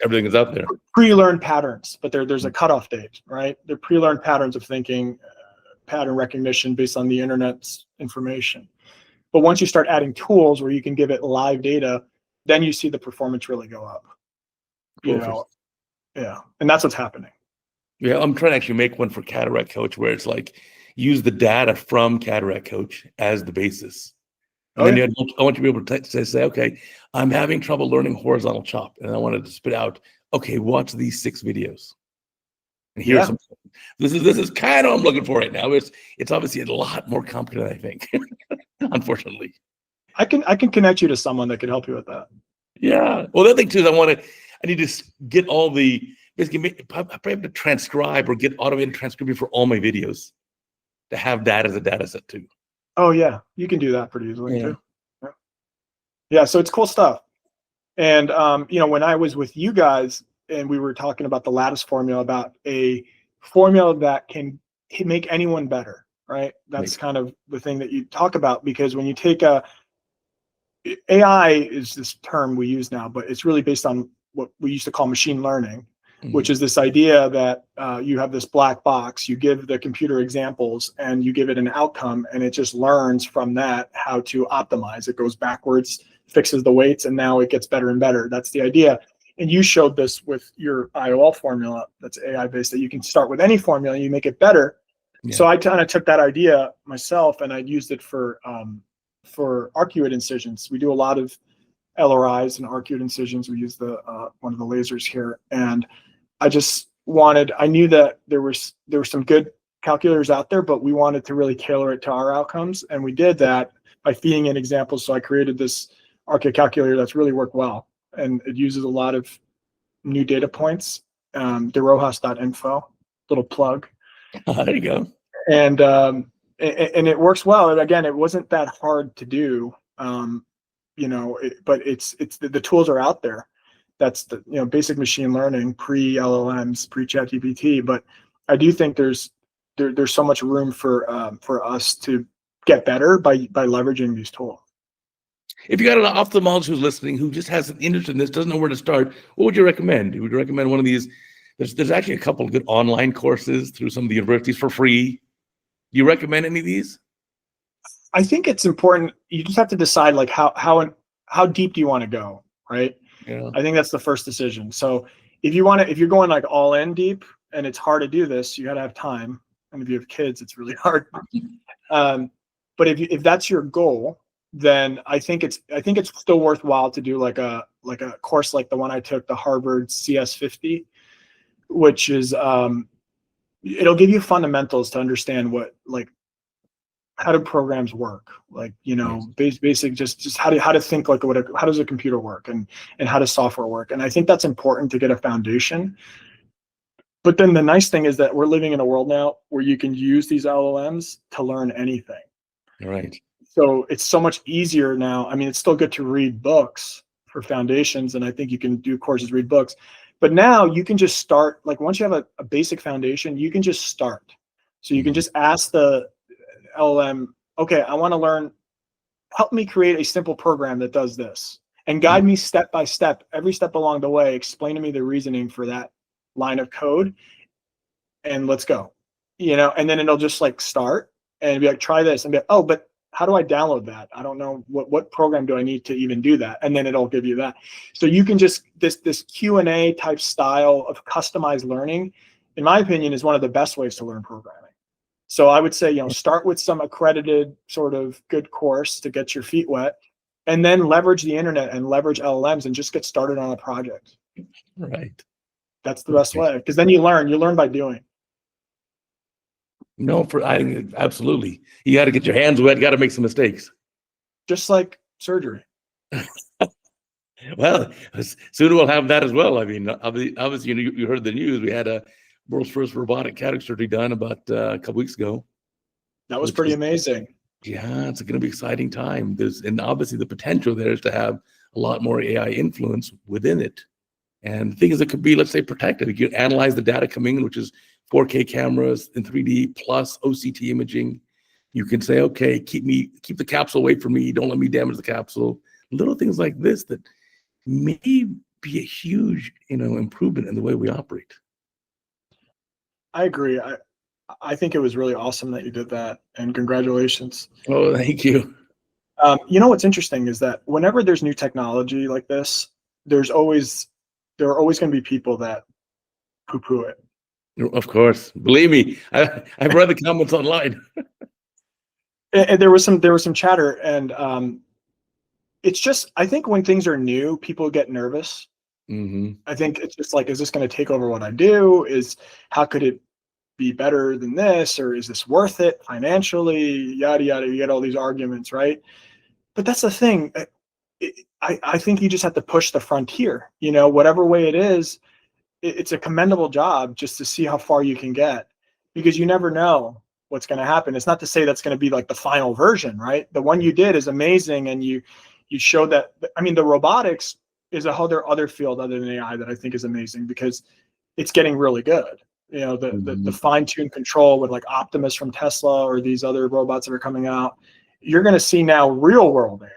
everything is out there. Pre-learned patterns, but there's a cutoff date, right? They're pre-learned patterns of thinking, pattern recognition based on the internet's information. But once you start adding tools where you can give it live data, then you see the performance really go up. Yeah, and that's what's happening. Yeah, I'm trying to actually make one for CataractCoach where it's like use the data from CataractCoach as the basis. And then I want you to be able to say, okay, I'm having trouble learning horizontal chop, and I wanted to spit out, okay, watch these 6 videos. And here's some. This is kind of what I'm looking for right now. It's obviously a lot more complicated, I think. Unfortunately, I can connect you to someone that can help you with that. Yeah. Well, the other thing too is I need to get all the basically I probably have to transcribe or get automated transcription for all my videos to have that as a data set too. Oh yeah, you can do that pretty easily too. Yeah. So it's cool stuff. And when I was with you guys, and we were talking about the lattice formula, about a formula that can make anyone better, right? That's kind of the thing that you talk about, because when you take AI is this term we use now, but it's really based on what we used to call machine learning, which is this idea that you have this black box, you give the computer examples and you give it an outcome, and it just learns from that how to optimize. It goes backwards, fixes the weights, and now it gets better and better. That's the idea. And you showed this with your IOL formula that's AI based, that you can start with any formula and you make it better. Yeah. So I kind of took that idea myself and I used it for arcuate incisions. We do a lot of LRIs and arcuate incisions. We use the one of the lasers here, and I knew that there were some good calculators out there, but we wanted to really tailor it to our outcomes, and we did that by feeding in examples. So I created this arcuate calculator that's really worked well, and it uses a lot of new data points. DeRojas.info, little plug. There you go. And it works well. And again, it wasn't that hard to do, but it's the tools are out there. That's the basic machine learning, pre LLMs, pre ChatGPT. But I do think there's so much room for us to get better by leveraging these tools. If you got an ophthalmologist who's listening who just has an interest in this, doesn't know where to start, what would you recommend? Would you recommend one of these? There's actually a couple of good online courses through some of the universities for free. Do you recommend any of these? I think it's important. You just have to decide like how deep do you want to go, right? Yeah. I think that's the first decision. So if you're going like all in deep, and it's hard to do this, you got to have time. And if you have kids, it's really hard. But if that's your goal, then I think it's still worthwhile to do like a course like the one I took, the Harvard CS50, which is it'll give you fundamentals to understand how do programs work, basic just how to think, like how does a computer work, and how does software work. And I think that's important to get a foundation. But then the nice thing is that we're living in a world now where you can use these LLMs to learn anything. Right. So it's so much easier now. I mean, it's still good to read books for foundations, and I think you can do courses, read books. But now you can just start, like once you have a basic foundation, you can just start. So you can just ask the LLM, okay, I want to learn, help me create a simple program that does this, and guide me step by step, every step along the way, explain to me the reasoning for that line of code, and let's go. And then it'll just like start and be like, try this, and be like, oh, but how do I download that? I don't know what program do I need to even do that? And then it'll give you that. So you can just, this Q&A type style of customized learning, in my opinion, is one of the best ways to learn programming. So I would say, start with some accredited sort of good course to get your feet wet, and then leverage the internet and leverage LLMs and just get started on a project. Right. That's the best way, because then you learn by doing. No, I think absolutely. You got to get your hands wet. You got to make some mistakes. Just like surgery. Well, soon we'll have that as well. I mean, obviously, you heard the news. We had a world's first robotic cataract surgery done about a couple weeks ago. That was pretty amazing. Yeah, it's going to be an exciting time. And obviously the potential there is to have a lot more AI influence within it. And the thing is, it could be, let's say, protected. You can analyze the data coming in, which is 4K cameras in 3D plus OCT imaging. You can say, okay, keep the capsule away from me. Don't let me damage the capsule. Little things like this that may be a huge, improvement in the way we operate. I agree. I think it was really awesome that you did that, and congratulations. Oh, thank you. What's interesting is that whenever there's new technology like this, there are always going to be people that poo-poo it. Of course, believe me, I've read the comments online. And there was some chatter, and it's just, I think when things are new, people get nervous. Mm-hmm. I think it's just like, is this going to take over what I do? How could it be better than this, or is this worth it financially? Yada yada. You get all these arguments, right? But that's the thing. I think you just have to push the frontier. Whatever way it is. It's a commendable job just to see how far you can get, because you never know what's going to happen. It's not to say that's going to be like the final version, right? The one you did is amazing, and you showed that. I mean, the robotics is a whole other field other than AI that I think is amazing, because it's getting really good. The fine-tuned control with like Optimus from Tesla, or these other robots that are coming out. You're going to see now real-world AI.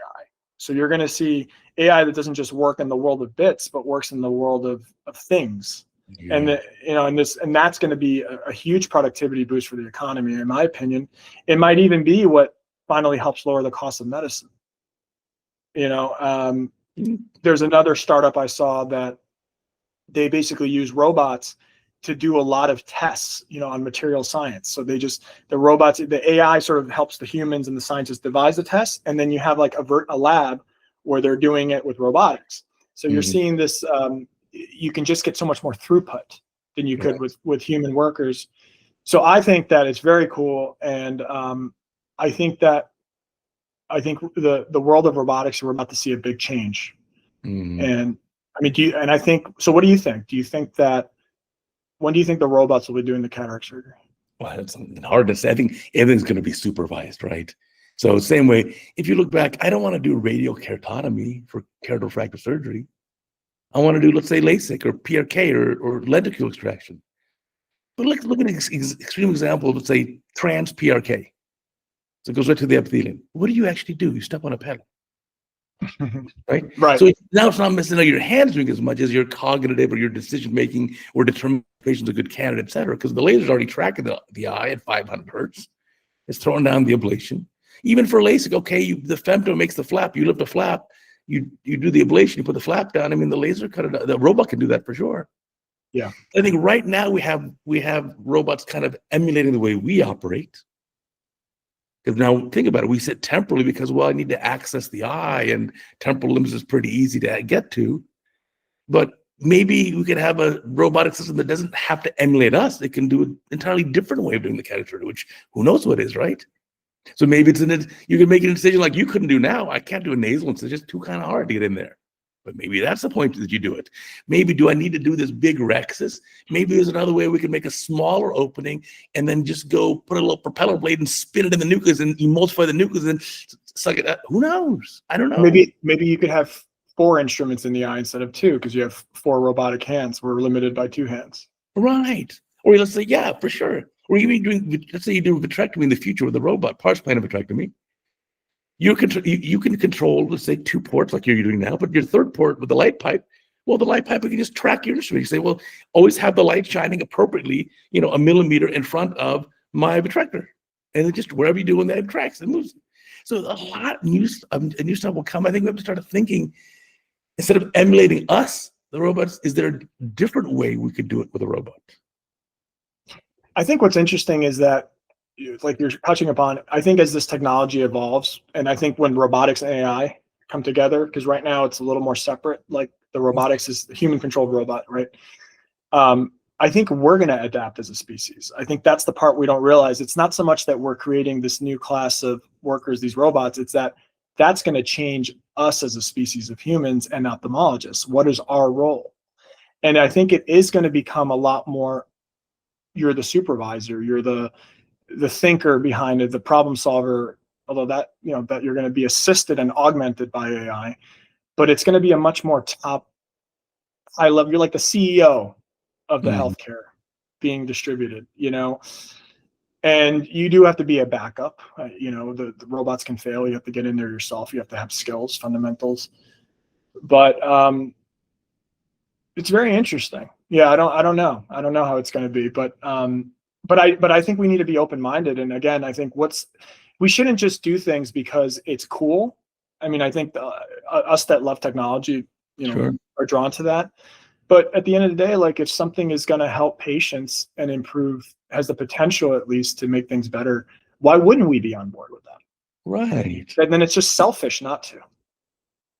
So you're going to see AI that doesn't just work in the world of bits, but works in the world of things. Yeah. And that's going to be a huge productivity boost for the economy, in my opinion. It might even be what finally helps lower the cost of medicine. There's another startup I saw that they basically use robots to do a lot of tests, on material science. So the robots, the AI sort of helps the humans and the scientists devise the tests. And then you have like a lab where they're doing it with robotics. So you're seeing this, you can just get so much more throughput than you could with human workers. So I think that it's very cool. And I think the world of robotics, we're about to see a big change. And I mean, I think, so what do you think? Do you think that, when do you think the robots will be doing the cataract surgery? Well, it's hard to say. I think everything's going to be supervised, right? So same way, if you look back, I don't want to do radial keratotomy for keratofractive surgery. I want to do, let's say, LASIK or PRK or lenticle extraction. But look at an extreme example of, let's say, trans PRK. So it goes right to the epithelium. What do you actually do? You step on a pedal. Right? So now it's not necessarily your hands doing as much as your cognitive or your decision making or determination is a good candidate, et cetera, because the laser's already tracking the eye at 500 hertz. It's throwing down the ablation. Even for LASIK, okay, the femto makes the flap. You lift the flap, you do the ablation, you put the flap down. I mean, the laser cut it. The robot can do that for sure. Yeah, I think right now we have robots kind of emulating the way we operate. Because now think about it, we sit temporally because, well, I need to access the eye, and temporal limbs is pretty easy to get to. But maybe we could have a robotic system that doesn't have to emulate us. It can do an entirely different way of doing the cataract surgery, which who knows what it is, right? So maybe you can make a decision like you couldn't do now. I can't do a nasal incision. It's just too kind of hard to get in there. But maybe that's the point that you do it. Maybe do I need to do this big rhexis? Maybe there's another way we can make a smaller opening and then just go put a little propeller blade and spin it in the nucleus and emulsify the nucleus and suck it out. Who knows? I don't know. Maybe you could have 4 instruments in the eye instead of 2 because you have 4 robotic hands. We're limited by 2 hands. Right. Or let's say, yeah, for sure. Or even doing, let's say you do vitrectomy in the future with a robot, pars plana vitrectomy. You can control, let's say, 2 ports like you're doing now, but your third port with the light pipe, well, the light pipe, you can just track your instrument. You say, well, always have the light shining appropriately, a millimeter in front of my vitrector. And it just, wherever you do, when that tracks, it moves. So a lot of new stuff will come. I think we have to start thinking, instead of emulating us, the robots, is there a different way we could do it with a robot? I think what's interesting is that, like you're touching upon, I think as this technology evolves, and I think when robotics and AI come together, because right now it's a little more separate, like the robotics is the human controlled robot, right? I think we're going to adapt as a species. I think that's the part we don't realize. It's not so much that we're creating this new class of workers, these robots, it's that's going to change us as a species of humans and ophthalmologists. What is our role? And I think it is going to become a lot more, you're the supervisor, you're the thinker behind it, the problem solver, although that you're going to be assisted and augmented by AI, but it's going to be a much more high level. You're like the CEO of the healthcare being distributed, and you do have to be a backup. The robots can fail. You have to get in there yourself. You have to have skills, fundamentals, but it's very interesting. Yeah. I don't know how it's going to be, but I think we need to be open-minded. And again, I think we shouldn't just do things because it's cool. I mean, I think us that love technology, Sure, are drawn to that. But at the end of the day, like if something is going to help patients and improve, has the potential at least to make things better, why wouldn't we be on board with that? right. And then it's just selfish not to.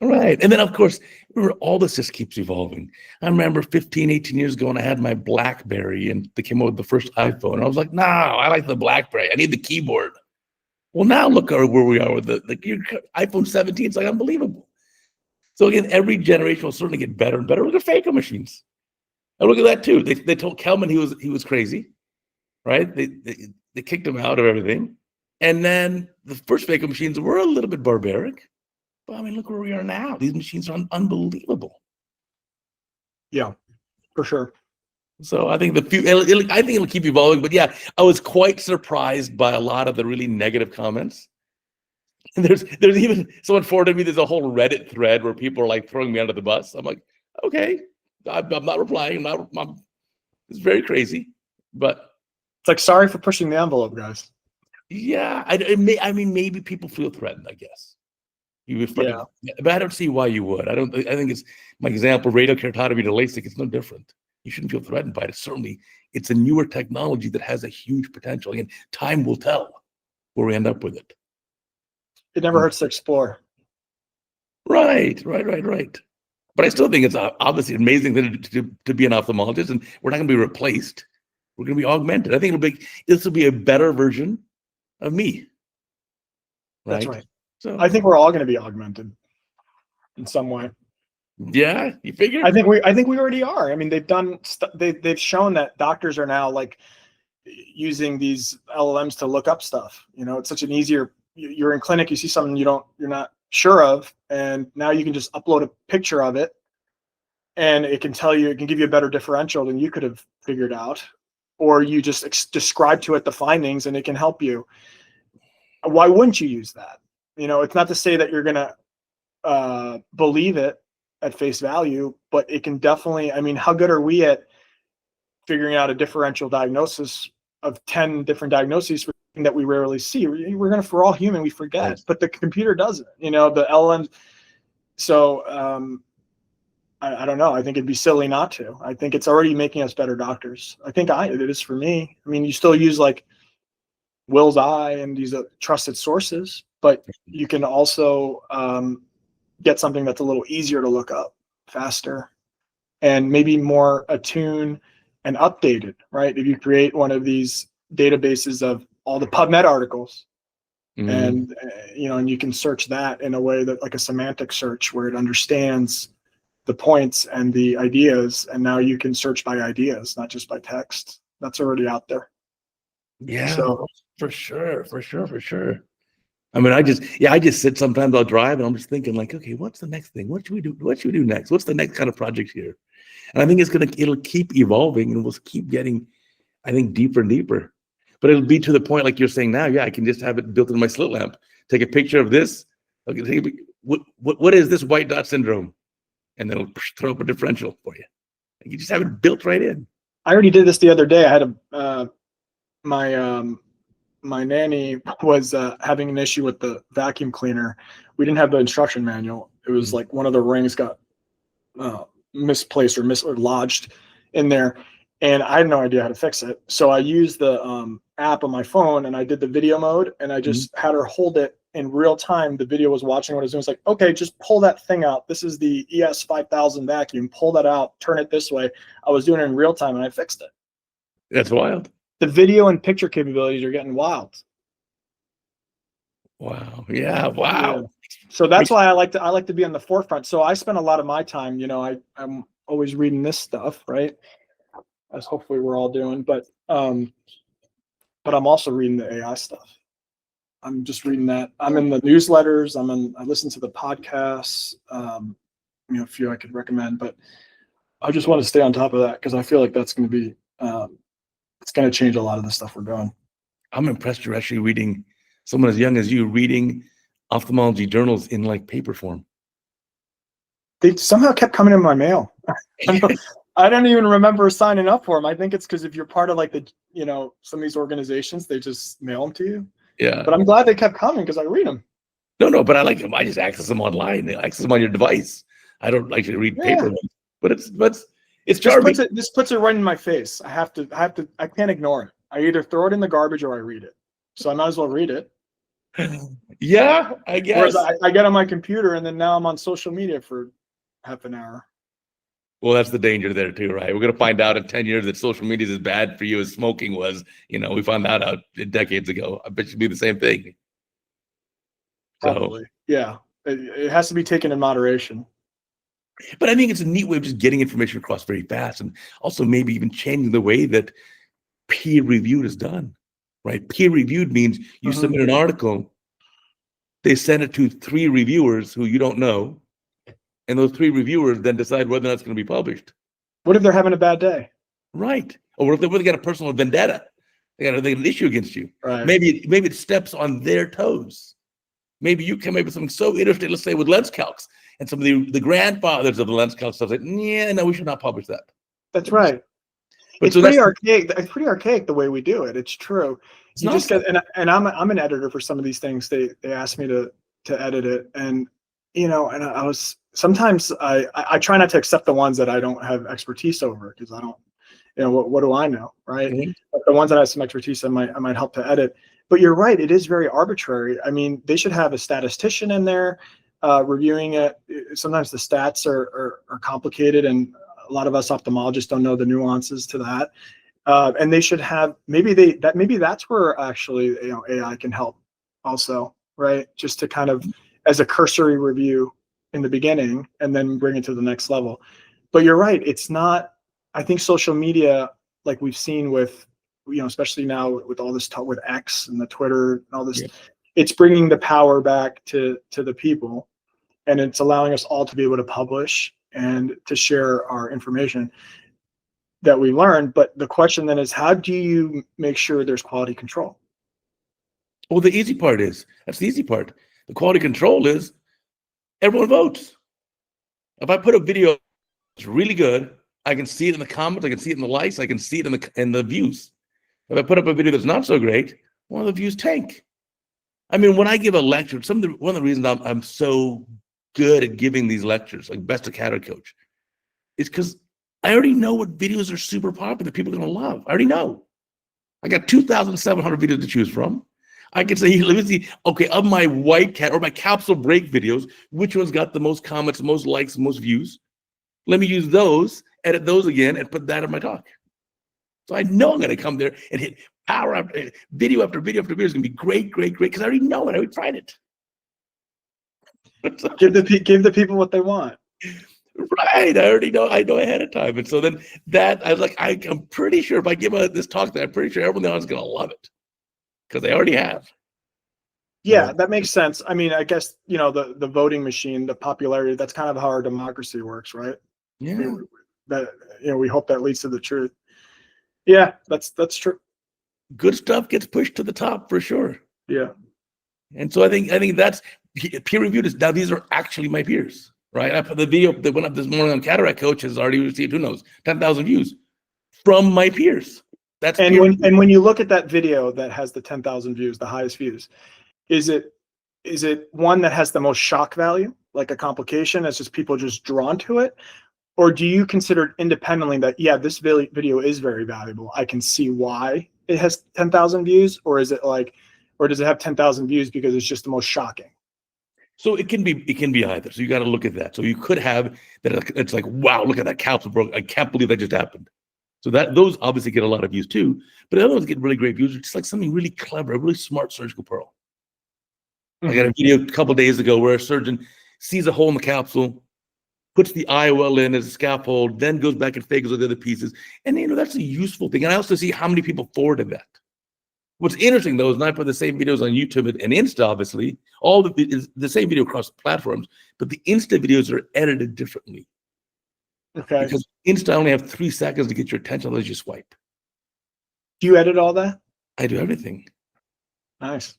Right. And then, of course, remember, all this just keeps evolving. I remember 15, 18 years ago when I had my BlackBerry and they came out with the first iPhone. And I was like, no, I like the BlackBerry. I need the keyboard. Well, now look where we are with the iPhone 17. It's like unbelievable. So again, every generation will certainly get better and better. Look at phaco machines. And look at that too. They told Kelman he was crazy, right? They kicked him out of everything. And then the first phaco machines were a little bit barbaric. But I mean, look where we are now. These machines are unbelievable. Yeah, for sure. So I think I think it'll keep evolving. But yeah, I was quite surprised by a lot of the really negative comments. And there's even someone forwarded me. There's a whole Reddit thread where people are like throwing me under the bus. I'm like, okay, I'm not replying. It's very crazy, but It's like, sorry for pushing the envelope, guys. yeah, I mean, maybe people feel threatened, I guess. You would Yeah. but I don't see why you would. I think it's my example, radiokeratotomy to LASIK. It's no different. You shouldn't feel threatened by it. Certainly, it's a newer technology that has a huge potential, and time will tell where we end up with it. It never hurts to explore. Right. But I still think it's obviously amazing to be an ophthalmologist, and we're not going to be replaced. We're going to be augmented. I think this will be a better version of me. Right? That's right. So I think we're all going to be augmented in some way. Yeah, you figure? I think we already are. I mean, they've shown that doctors are now like using these LLMs to look up stuff. You know, it's such an easier. You're in clinic, you see something you're not sure of, and now you can just upload a picture of it, and it can give you a better differential than you could have figured out, or you just describe to it the findings, and it can help you. Why wouldn't you use that? You know, it's not to say that you're gonna believe it at face value, but it can definitely. I mean, how good are we at figuring out a differential diagnosis of 10 different diagnoses that we rarely see? We're all human, we forget, right. But the computer doesn't. You know, the LLM. So I don't know. I think it'd be silly not to. I think it's already making us better doctors. I think it is for me. I mean, you still use like Will's Eye and these trusted sources, but you can also get something that's a little easier to look up, faster, and maybe more attuned and updated, right? If you create one of these databases of all the PubMed articles, and and you can search that in a way that like a semantic search where it understands the points and the ideas, and now you can search by ideas, not just by text. That's already out there. Yeah, so for sure. I mean, I just sit sometimes, I'll drive and I'm just thinking like, okay, what's the next thing? What should we do? What should we do next? What's the next kind of project here? And I think it'll keep evolving, and we'll keep getting, I think, deeper and deeper. But it'll be to the point, like you're saying now, I can just have it built in my slit lamp. Take a picture of this. Okay, what is this white dot syndrome? And then it'll throw up a differential for you. And you just have it built right in. I already did this the other day. I had my nanny was having an issue with the vacuum cleaner. We didn't have the instruction manual. It was like one of the rings got misplaced or lodged in there, and I had no idea how to fix it. So I used the app on my phone, and I did the video mode, and I just had her hold it in real time. The video was watching what I was doing. It's like, okay, just pull that thing out. This is the ES 5000 vacuum. Pull that out. Turn it this way. I was doing it in real time, and I fixed it. That's wild. The video and picture capabilities are getting wild. Wow. Yeah. Wow. Yeah. So that's why I like to be on the forefront. So I spend a lot of my time, I'm always reading this stuff, right? As hopefully we're all doing, but I'm also reading the AI stuff. I'm just reading that. I'm in the newsletters. I listen to the podcasts, a few I could recommend, but I just want to stay on top of that because I feel like that's going to be, it's going to change a lot of the stuff we're doing. I'm impressed you're actually reading, someone as young as you reading ophthalmology journals in like paper form. They somehow kept coming in my mail. I don't even remember signing up for them. I think it's because if you're part of like some of these organizations, they just mail them to you. Yeah. But I'm glad they kept coming because I read them. No, but I like them. I just access them online. They access them on your device. I don't like to read paper ones, but it's charming. This puts it right in my face. I can't ignore it. I either throw it in the garbage or I read it. So I might as well read it. Yeah, I guess. Whereas I get on my computer and then now I'm on social media for half an hour. Well, that's the danger there too, right? We're going to find out in 10 years that social media is as bad for you as smoking was. We found that out decades ago. I bet you'd do the same thing. Probably. So, yeah. It has to be taken in moderation. But I think it's a neat way of just getting information across very fast, and also maybe even changing the way that peer-reviewed is done, right? Peer-reviewed means you submit an article, they send it to 3 reviewers who you don't know, and those 3 reviewers then decide whether or not it's going to be published. What if they're having a bad day? Right. Or what if they got a personal vendetta? They got an issue against you. Right. Maybe it steps on their toes. Maybe you come up with something so interesting, let's say with lens calcs, and some of the grandfathers of the lens calc stuff say, no, we should not publish that. That's right. But it's pretty archaic. It's pretty archaic the way we do it. It's true. You just get, and I'm an editor for some of these things. They asked me to to edit it. And, and I was, sometimes I try not to accept the ones that I don't have expertise over, because I don't, what do I know, right? Mm-hmm. But the ones that I have some expertise, I might help to edit. But you're right, it is very arbitrary. I mean, they should have a statistician in there reviewing it. Sometimes the stats are complicated, and a lot of us ophthalmologists don't know the nuances to that. And they should have, maybe that's where actually AI can help also, right? Just to kind of, as a cursory review in the beginning, and then bring it to the next level. But you're right, it's not. I think social media, like we've seen with, especially now with all this talk with X and the Twitter and all this, yeah, it's bringing the power back to the people, and it's allowing us all to be able to publish and to share our information that we learned. But the question then is, how do you make sure there's quality control? Well, the easy part is, that's the easy part. The quality control is everyone votes. If I put a video that's really good, I can see it in the comments, I can see it in the likes, I can see it in the views. If I put up a video that's not so great, well, the views tank. I mean, when I give a lecture, one of the reasons I'm so good at giving these lectures, like Best of CataractCoach, is because I already know what videos are super popular that people are going to love. I already know. I got 2,700 videos to choose from. I can say, let me see, okay, of my white cat or my capsule break videos, which one's got the most comments, the most likes, the most views? Let me use those, edit those again, and put that in my talk. So I know I'm going to come there and hit power after video after video after video. It's going to be great, great, great, because I already know it. I already tried it. So, give the people what they want. Right. I already know. I know ahead of time. And so then I was like, I'm pretty sure if I give this talk, I'm pretty sure everyone else is going to love it, because they already have. Yeah, that makes sense. I mean, I guess, the voting machine, the popularity, that's kind of how our democracy works, right? Yeah. We hope that leads to the truth. Yeah, that's true. Good stuff gets pushed to the top for sure. Yeah. And so I think that's peer reviewed. Now these are actually my peers, right? I put the video that went up this morning on CataractCoach has already received, who knows, 10,000 views from my peers. That's when you look at that video that has the 10,000 views, the highest views, is it one that has the most shock value, like a complication that's just people just drawn to it? Or do you consider independently that, yeah, this video is very valuable, I can see why it has 10,000 views? Or is it like, or does it have 10,000 views because it's just the most shocking? So it can be either. So you got to look at that. So you could have that. It's like, wow, look at that capsule broke. I can't believe that just happened. So those obviously get a lot of views too. But the other ones get really great views. It's just like something really clever, a really smart surgical pearl. Mm-hmm. I got a video a couple of days ago where a surgeon sees a hole in the capsule, puts the IOL in as a scaffold, then goes back and fakes with the other pieces. And, that's a useful thing. And I also see how many people forwarded that. What's interesting, though, is not put the same videos on YouTube and Insta, obviously. All is the same video across platforms, but the Insta videos are edited differently. Okay. Because Insta only have 3 seconds to get your attention, otherwise you swipe. Do you edit all that? I do everything. Nice.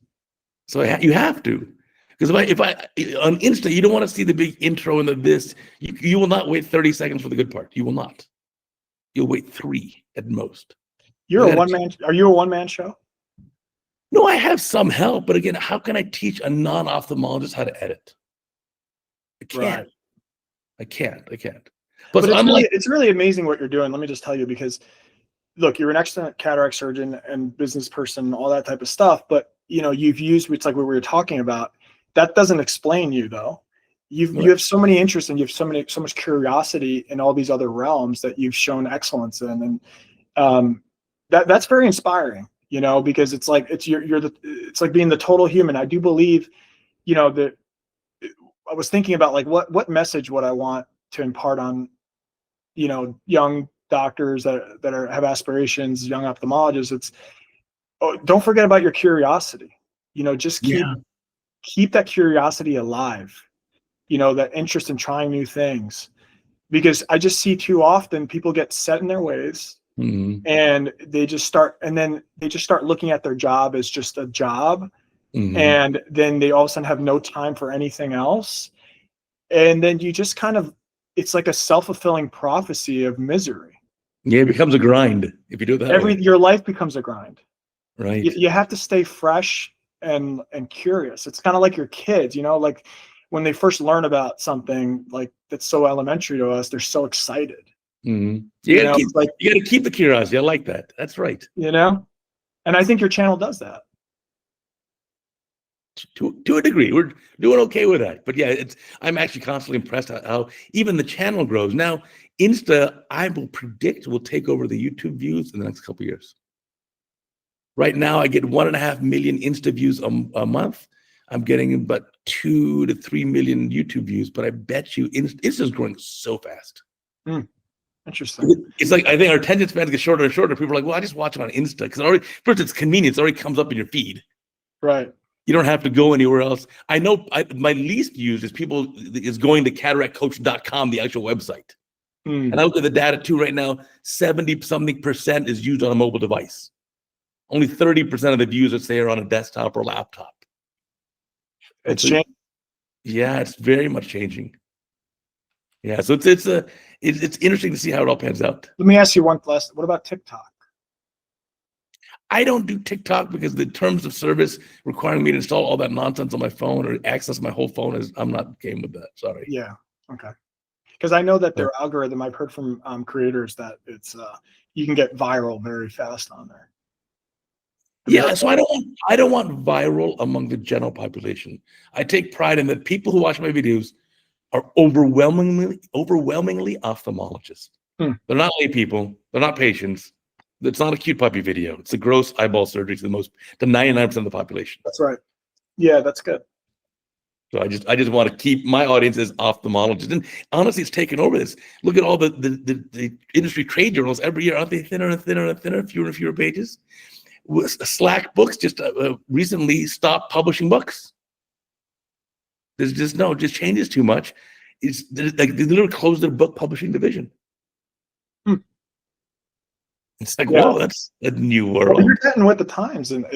So you have to. Because if I on Insta, you don't want to see the big intro and this. You will not wait 30 seconds for the good part. You will not. You'll wait 3 at most. Are you a one-man show? No, I have some help, but again, how can I teach a non-ophthalmologist how to edit? I can't. Right. I can't. But it's really amazing what you're doing. Let me just tell you, because look, you're an excellent cataract surgeon and business person, all that type of stuff. But you've used, it's like what we were talking about. That doesn't explain you, though. You have so many interests, and you have so much curiosity in all these other realms that you've shown excellence in, and that's very inspiring. Because it's like it's like being the total human. I do believe, that I was thinking about like what message would I want to impart on, young doctors that have aspirations, young ophthalmologists. It's don't forget about your curiosity. Just keep that curiosity alive. That interest in trying new things, because I just see too often people get set in their ways. Mm-hmm. And they just start looking at their job as just a job. Mm-hmm. And then they all of a sudden have no time for anything else. And then you just it's like a self-fulfilling prophecy of misery. Yeah, it becomes a grind if you do that. Your life becomes a grind. Right. You have to stay fresh and curious. It's kind of like your kids, like when they first learn about something like that's so elementary to us, they're so excited. Mm-hmm. You gotta keep the curiosity. I like that. That's right. And I think your channel does that. To a degree, we're doing okay with that. But yeah, I'm actually constantly impressed how even the channel grows. Now, Insta, I will predict, will take over the YouTube views in the next couple of years. Right now, I get 1.5 million Insta views a month. I'm getting about 2 to 3 million YouTube views. But I bet you Insta's growing so fast. Interesting. It's like, I think our attention spans get shorter and shorter. People are like, well, I just watch it on Insta because first it's convenient. It already comes up in your feed. Right. You don't have to go anywhere else. I know my least used is going to CataractCoach.com, the actual website. And I look at the data too right now, 70-something% is used on a mobile device. Only 30% of the views, let's say, are on a desktop or laptop. It's changing. Yeah, it's very much changing. Yeah, so it's interesting to see how it all pans out. Let me ask you one last. What about TikTok? I don't do TikTok because the terms of service requiring me to install all that nonsense on my phone or access my whole phone I'm not game with that. Sorry. Yeah. Okay. Because I know that their algorithm, I've heard from creators that it's you can get viral very fast on there. Yeah, so I don't want viral among the general population. I take pride in that people who watch my videos are overwhelmingly ophthalmologists. They're not lay people. They're not patients. It's not a cute puppy video. It's a gross eyeball surgery to 99% of the population. That's right. Yeah, that's good. So I just want to keep my audience as ophthalmologists. And honestly, it's taken over this. Look at all the industry trade journals every year. Aren't they thinner and thinner and thinner, fewer and fewer pages? Slack Books just recently stopped publishing books. There's just changes too much. It's like they literally closed their book publishing division. It's like, whoa, that's a new world. Well, you're getting with the times, and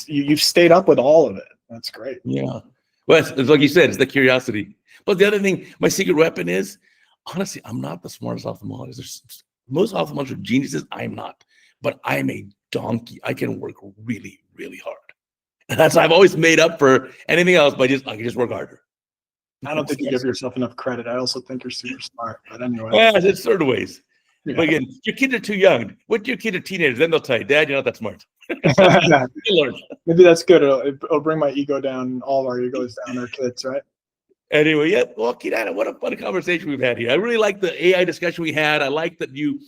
you've stayed up with all of it. That's great. Yeah. Well, it's like you said, it's the curiosity. But the other thing, my secret weapon is, honestly, I'm not the smartest ophthalmologist. Most ophthalmologists are geniuses. I'm not. But I'm a donkey. I can work really, really hard. And I've always made up for anything else by I can just work harder. I don't think you give yourself enough credit. I also think you're super smart. But anyway. Yeah, it's certain ways. Yeah. But again, your kids are too young. What your kids are teenagers, then they'll tell you, Dad, you're not that smart. Maybe that's good. It'll bring my ego down, all of our egos down, our kids, right? Anyway, yeah. Well, Kidana, what a fun conversation we've had here. I really like the AI discussion we had. I like that you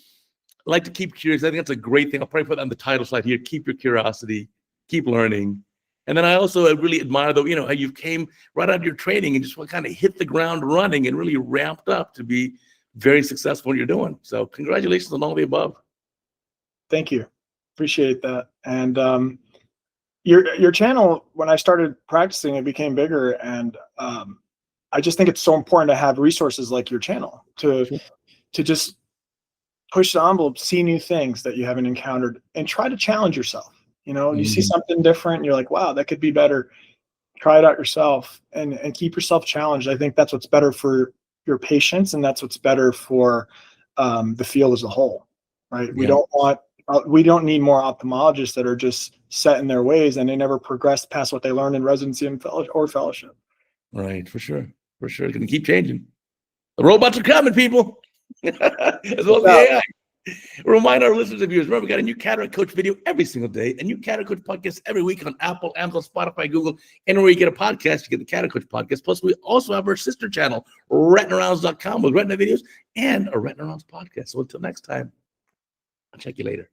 like to keep curious. I think that's a great thing. I'll probably put that on the title slide here. Keep your curiosity, keep learning. And then I also really admire how you came right out of your training and just kind of hit the ground running and really ramped up to be very successful in what you're doing. So congratulations on all the above. Thank you. Appreciate that. And your channel, when I started practicing, it became bigger. And I just think it's so important to have resources like your channel to just push the envelope, see new things that you haven't encountered, and try to challenge yourself. You see something different, and you're like, wow, that could be better. Try it out yourself and keep yourself challenged. I think that's what's better for your patients, and that's what's better for the field as a whole, right? Yeah. We don't need more ophthalmologists that are just set in their ways and they never progress past what they learned in residency and fellowship. Right, for sure. For sure. It's going to keep changing. The robots are coming, people. As well as the AI. Remind our listeners and viewers, remember, we got a new Cataract Coach video every single day, a new Cataract Coach podcast every week on Apple, Amazon, Spotify, Google, anywhere you get a podcast, you get the Cataract Coach podcast. Plus, we also have our sister channel, retinarounds.com, with retina videos and a Retina Rounds podcast. So until next time, I'll check you later.